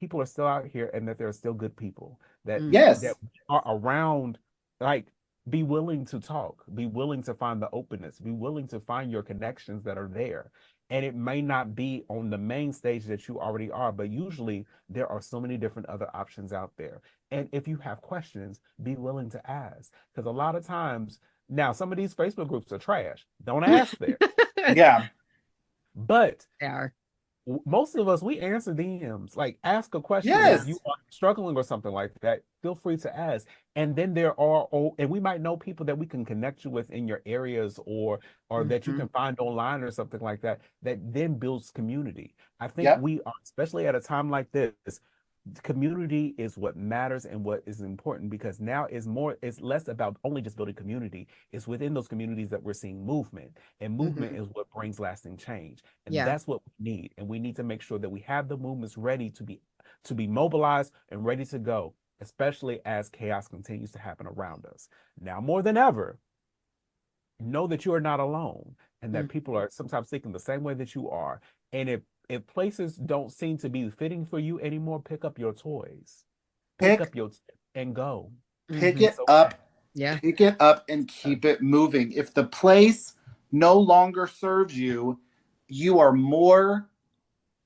people are still out here and that there are still good people that Yes. are around. Like, be willing to talk, be willing to find the openness, be willing to find your connections that are there. And it may not be on the main stage that you already are, but usually there are so many different other options out there. And if you have questions, be willing to ask. Because a lot of times, now some of these Facebook groups are trash. Don't ask there. Yeah. But They are. most of us, we answer DMs. Like, ask a question Yeah. if you are struggling or something like that. Feel free to ask. And then there are, and we might know people that we can connect you with in your areas, or that you Mhm. can find online or something like that. That then builds community. I think Yep. we are, especially at a time like this, community is what matters and what is important, because now it's less about only just building community. It's within those communities that we're seeing movement, and movement Mhm. is what brings lasting change. And Yeah. that's what we need. And we need to make sure that we have the movements ready to be mobilized and ready to go, especially as chaos continues to happen around us. Now more than ever, know that you are not alone, and that Mm. people are sometimes thinking the same way that you are. And if places don't seem to be fitting for you anymore, pick up your toys, pick Pick up your and go. pick Mhm. it It's okay. up, Yeah. pick it up and keep it moving. If the place no longer serves you, you are more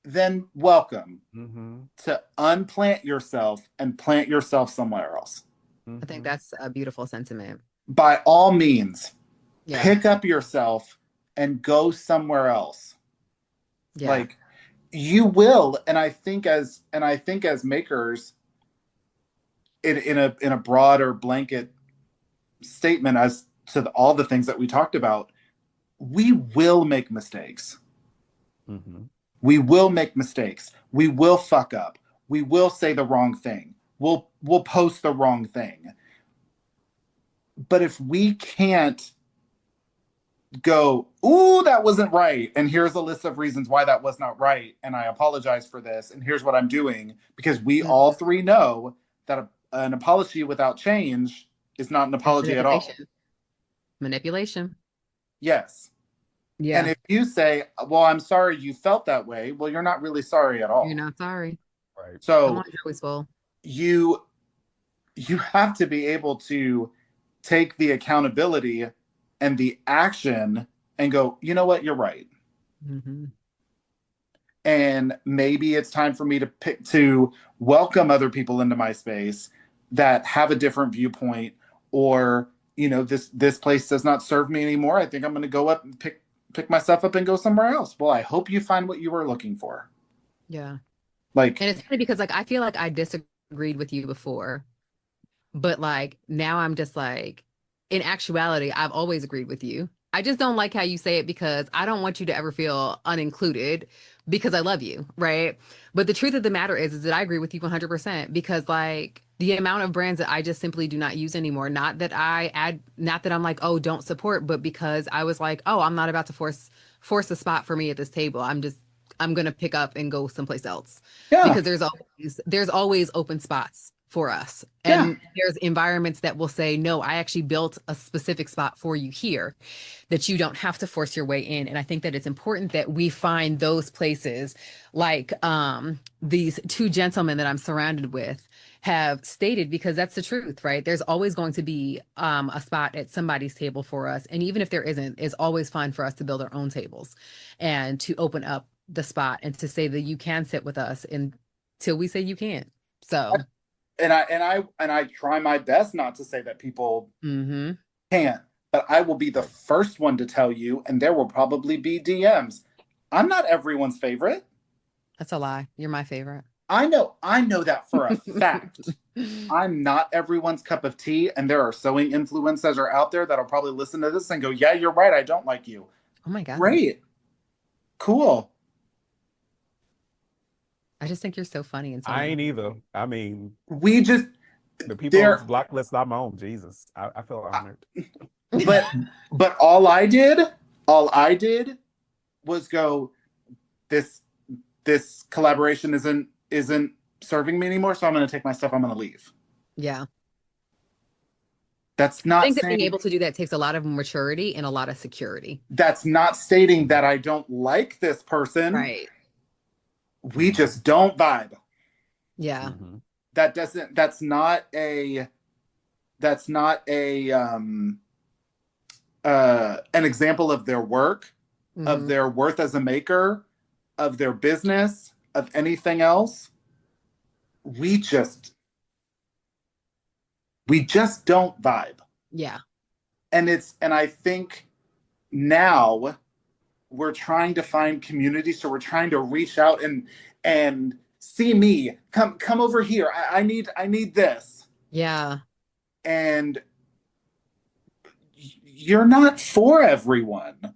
than welcome Mm-hmm. to unplant yourself and plant yourself somewhere else. I think Mm-hmm. that's a beautiful sentiment. By all means, Yeah. pick up yourself and go somewhere else. Yeah. Like, you will. And I think as makers, in a broader blanket statement as to all the things that we talked about, we will make mistakes. Mm-hmm. We will make mistakes. We will fuck up. We will say the wrong thing. We'll post the wrong thing. But if we can't go, ooh, that wasn't right, and here's a list of reasons why that was not right, and I apologize for this, and here's what I'm doing, because we Mhm. all three know that an apology without change is not an apology at all. Manipulation. Yes. And Yeah. if you say, well, I'm sorry you felt that way, well, you're not really sorry at You're all. not sorry. Right. Come on, So Joey Swole. you have to be able to take the accountability and the action and go, you know what, you're right. Mm-hmm. And maybe it's time for me to welcome other people into my space that have a different viewpoint, or this place does not serve me anymore. I think I'm going to go up and pick myself up and go somewhere else. Well, I hope you find what you were looking for. Yeah. Like, And it's funny because like I feel like I disagreed with you before, but like now I'm just like, in actuality, I've always agreed with you. I just don't like how you say it because I don't want you to ever feel unincluded because I love you, right? But the truth of the matter is that I agree with you 100% because like the amount of brands that I just simply do not use anymore, not that I'm like, oh, don't support, but because I was like, oh, I'm not about to force a spot for me at this table. I'm gonna pick up and go someplace else yeah, because there's always open spots for us. yeah, And there's environments that will say, no, I actually built a specific spot for you here that you don't have to force your way in. And I think that it's important that we find those places like these two gentlemen that I'm surrounded with have stated, because that's the truth, right? There's always going to be a spot at somebody's table for us. And even if there isn't, it's always fun for us to build our own tables and to open up the spot and to say that you can sit with us until we say you can't. So, and I try my best not to say that people mm-hmm. can't, but I will be the Right. first one to tell you, and there will probably be DMs. I'm not everyone's favorite. That's a lie. You're my favorite. I know that for a fact. I'm not everyone's cup of tea, and there are sewing influencers are out there that'll probably listen to this and go, yeah, you're right, I don't like you. Oh my God. Great. Cool. I just think you're so funny and so I ain't annoying. either. I mean, We just the people on this there block list I'm on, Jesus, I feel honored. but all I did was go, this collaboration isn't serving me anymore, so I'm going to take my stuff, I'm going to leave. Yeah. That's I not think that being saying able to do that takes a lot of maturity and a lot of security. that's not stating that I don't like this person. Right. We just don't vibe. Yeah. Mm-hmm. That's not a an example of their work, of Hmm. their worth as a maker, of their business, of anything else. We just we just don't vibe. Yeah. And I think now we're trying to find community, so we're trying to reach out and see me, come over here, I need this. Yeah. And you're not for everyone.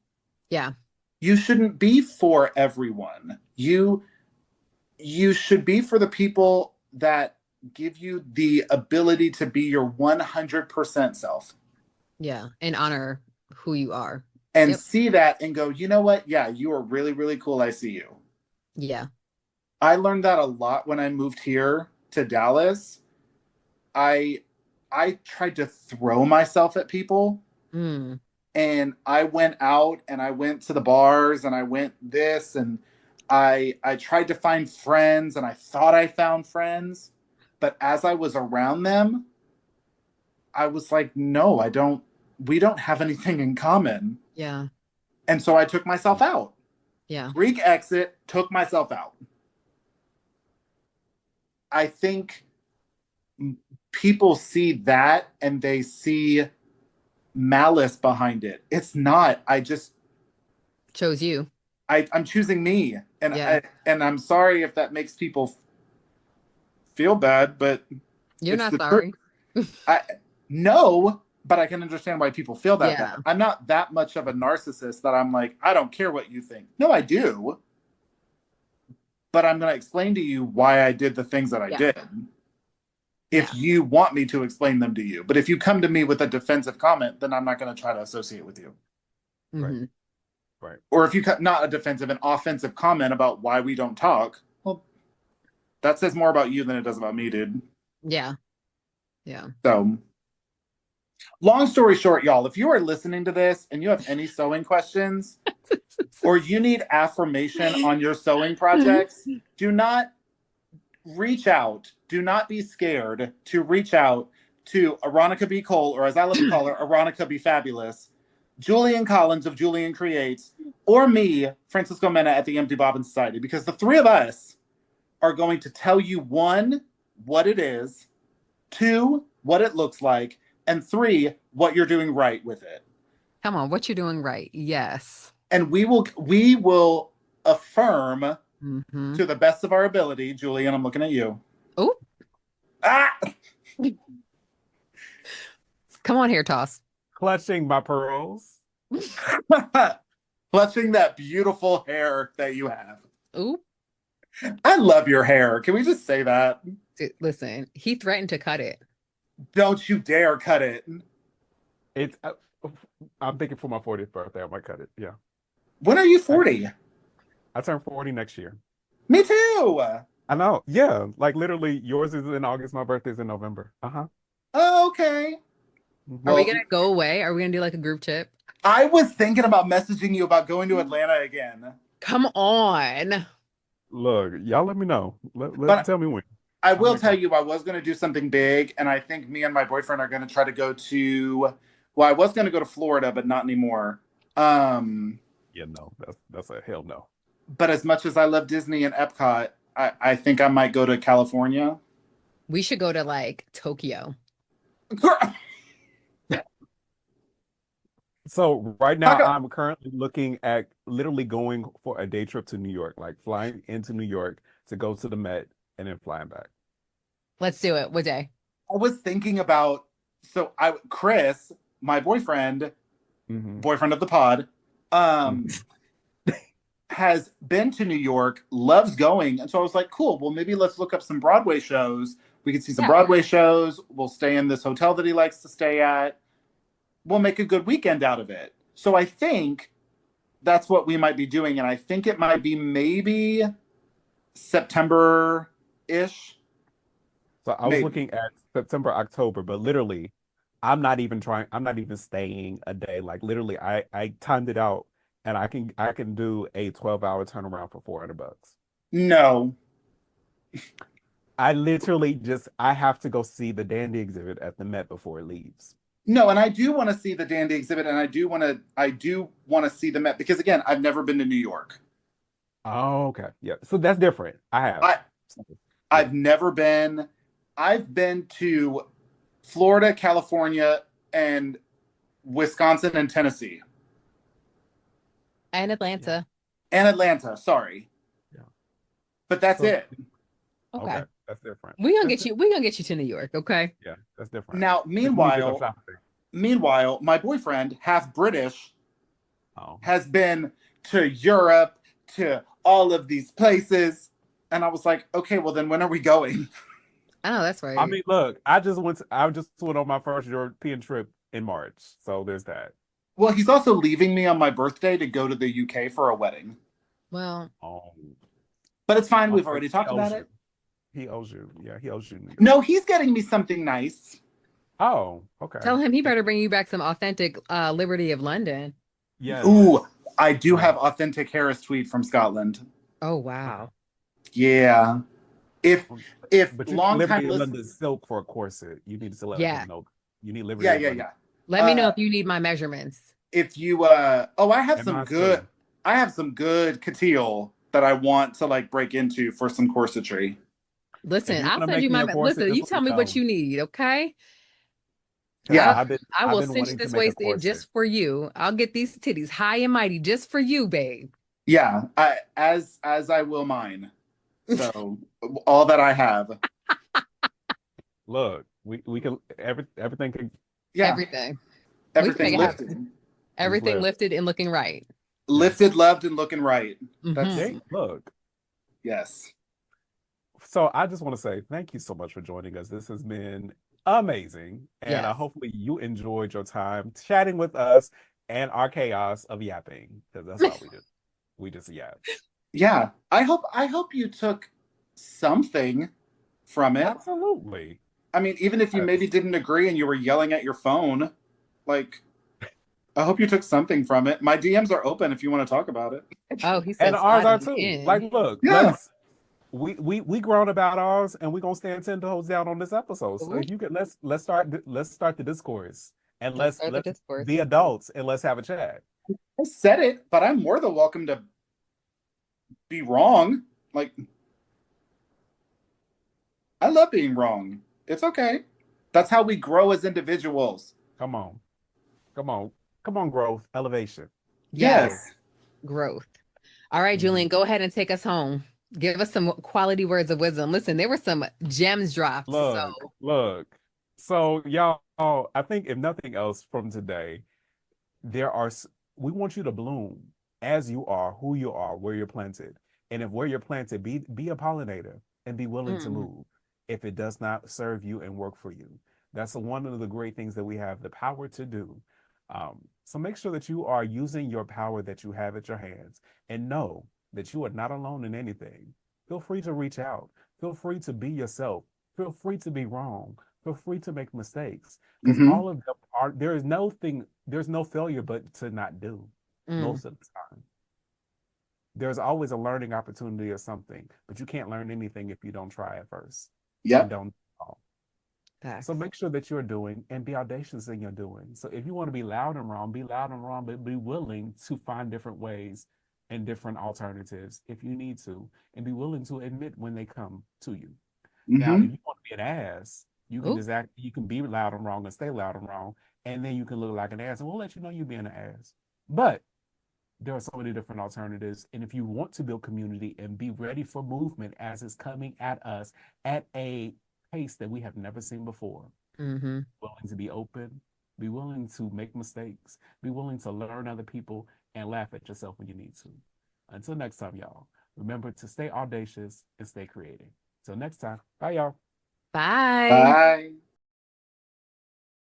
Yeah. You shouldn't be for everyone. You should be for the people that give you the ability to be your 100% self, Yeah. And honor who you are. and Yep. see that and go, you know what? Yeah, you are really, really cool. I see you. Yeah. I learned that a lot when I moved here to Dallas. I I tried to throw myself at people, Mm. and I went out and I went to the bars and I went this, and I tried to find friends, and I thought I found friends, but as I was around them, I was like, no, I don't, we don't have anything in common. Yeah. And so I took myself out. Yeah. Greek exit, took myself out. I think people see that and they see malice behind it. It's not. Chose you. I'm choosing me, and Yeah. and I'm sorry if that makes people feel bad, but You're it's not the truth. sorry. I no, but I can understand why people feel that Yeah. bad. I'm not that much of a narcissist that I'm like, I don't care what you think. No, I do, but I'm going to explain to you why I did the things that I Yeah. did. Yeah. If you want me to explain them to you, but if you come to me with a defensive comment, then I'm not going to try to associate with you. Right. Hmm. Right. Or if you cut not a defensive, an offensive comment about why we don't talk, well, that says more about you than it does about me, dude. Yeah. Yeah. So, long story short, y'all, if you are listening to this and you have any sewing questions or you need affirmation on your sewing projects, do not reach out. Do not be scared to reach out to Aaronica B. Cole, or as I love to call her, Aaronica B. Fabulous, Julian Collins of Julian Creates, or me, Francisco Mena at the Empty Bobbin Society, because the three of us are going to tell you, one, what it is, two, what it looks like, and three, what you're doing right with it. Come on, what you doing right? Yes. And we will affirm Hmm. to the best of our ability. Julian, I'm looking at you. Oh, Ah! come on here, Toss. Clutching my pearls. Clutching that beautiful hair that you have. Oh, I love your hair. Can we just say that? listen, he threatened to cut it. Don't you dare cut it. It's I'm thinking for my 40th birthday, I might cut it. Yeah. When are you 40? I turn 40 next year. Me too. I know. Yeah. Like literally yours is in August, my birthday's in November. Uh-huh. Oh, okay. Are we Well, gonna go away? Are we gonna do like a group trip? I was thinking about messaging you about going to Atlanta again. Come on. Look, y'all let me know. But Tell me when. I I'll will make tell it. you, I was going to do something big, and I think me and my boyfriend are going to try to go to. Well, I was going to go to Florida, but not anymore. Yeah, no, that's a hell no. But as much as I love Disney and Epcot, I think I might go to California. We should go to like Tokyo. Girl, So right now talk about- I'm currently looking at literally going for a day trip to New York, like flying into New York to go to the Met and then flying back. Let's do it. What day? I was thinking about Chris, my boyfriend, Mhm. boyfriend of the pod, has been to New York, loves going, and so I was like, cool. Well, maybe let's look up some Broadway shows. We could see some Yeah. Broadway shows. We'll stay in this hotel that he likes to stay at. We'll make a good weekend out of it. So I think that's what we might be doing, and I think it might be maybe September-ish. So I was Maybe. looking at September, October, but literally I'm not even staying a day. Like literally I timed it out and I can do a 12-hour turnaround for $400. No. I literally just I have to go see the Dandy exhibit at the Met before it leaves. No, and I do want to see the Dandy exhibit, and I do want to see the Met because again, I've never been to New York. Oh, okay. Yeah. So that's different. I have. I So, yeah. I've never been. I've been to Florida, California, and Wisconsin and Tennessee And Yeah. Atlanta. and Atlanta. Sorry, Yeah. but that's So it. Okay. okay, that's different. We're gonna That's get different. you, we're gonna get you to New York, okay? Yeah, that's different. Now, But you need to go meanwhile, shopping. meanwhile, my boyfriend, half British, Oh. has been to Europe, to all of these places, and I was like, okay, well then when are we going? I know that's I right. mean, look, I just went on my first European trip in March. So there's that. Well, he's also leaving me on my birthday to go to the UK for a wedding, Well, Um, but it's fine. We've okay, already he talked owes about you. it. He owes you. Yeah, he owes you New York. No, he's getting me something nice. Oh, okay. tell him he better bring you back some authentic Liberty of London. Yes. Ooh, I do Yeah. have authentic Harris tweed from Scotland. Oh Okay. wow. Yeah. If Um, if But you need long time Liberty of listen, London silk for a corset. You need to let Yeah. him know. You need Liberty yeah, of yeah, London. yeah. Let me know Uh if you need my measurements. if you oh And mine too. I have some good couture that I want to like break into for some corsetry. If Listen, you want I'll to send make you me my a corset, listen, just you let tell me me what know. you need, okay? Because Yeah. I I've will been cinch wanting to this make a waist in corset. just for you. I'll get these titties high and mighty just for you, babe. Yeah. I as I will mine. So all that I have. Look, we can everything can Yeah. Everything. We can make Everything it lift. lifted. happen. Just Everything lift. lifted and looking right. Yes. Lifted, loved, and looking right. That's Hmm Look. yes. So I just want to say thank you so much for joining us. This has been amazing, and Yes. hopefully you enjoyed your time chatting with us and our chaos of yapping because that's all we do. We just yap. Yeah. I hope you took something from it. Absolutely. I mean, even if you maybe Yes. didn't agree and you were yelling at your phone, like I hope you took something from it. My DMs are open if you want to talk about it. Oh, he And said ours slide are on too. Like, in. look, Yeah. let's we grown about ours, and we're gonna stand 10 toes down on this episode. So Ooh, if you could, let's start the discourse, and let's start the let's discourse. be adults and let's have a chat. I said it, but I'm more than welcome to be wrong. Like I love being wrong. It's okay. That's how we grow as individuals. Come on, come on, come on, growth, elevation, Yes, growth. Yes. growth. All right, Mhm. Julian, go ahead and take us home. Give us some quality words of wisdom. Listen, there were some gems dropped. So, Look. So y'all, I think if nothing else from today, there are we want you to bloom as you are, who you are, where you're planted. And if where you're planted, be a pollinator and be willing to mm, move if it does not serve you and work for you. That's one of the great things that we have the power to do. So make sure that you are using your power that you have at your hands and know that you are not alone in anything. Feel free to reach out. Feel free to be yourself. Feel free to be wrong. Feel free to make mistakes because Mm-hmm. all of them are, there's no failure but to not do mm, most of the time. There's always a learning opportunity or something, but you can't learn anything if you don't try at first and Yep. don't. So facts. make sure that you're doing and be audacious in your doing. So if you want to be loud and wrong, be loud and wrong, but be willing to find different ways and different alternatives if you need to, and be willing to admit when they come to you. Now, Mm-hmm. if you want to be an ass, you can Oh, just act, you can be loud and wrong and stay loud and wrong, and then you can look like an ass, and we'll let you know you're being an ass. But there are so many different alternatives. And if you want to build community and be ready for movement as it's coming at us at a pace that we have never seen before, mm-hmm. willing to be open, be willing to make mistakes, be willing to learn other people and laugh at yourself when you need to. Until next time, y'all, remember to stay audacious and stay creative. Till next time, bye, y'all. Bye. Bye.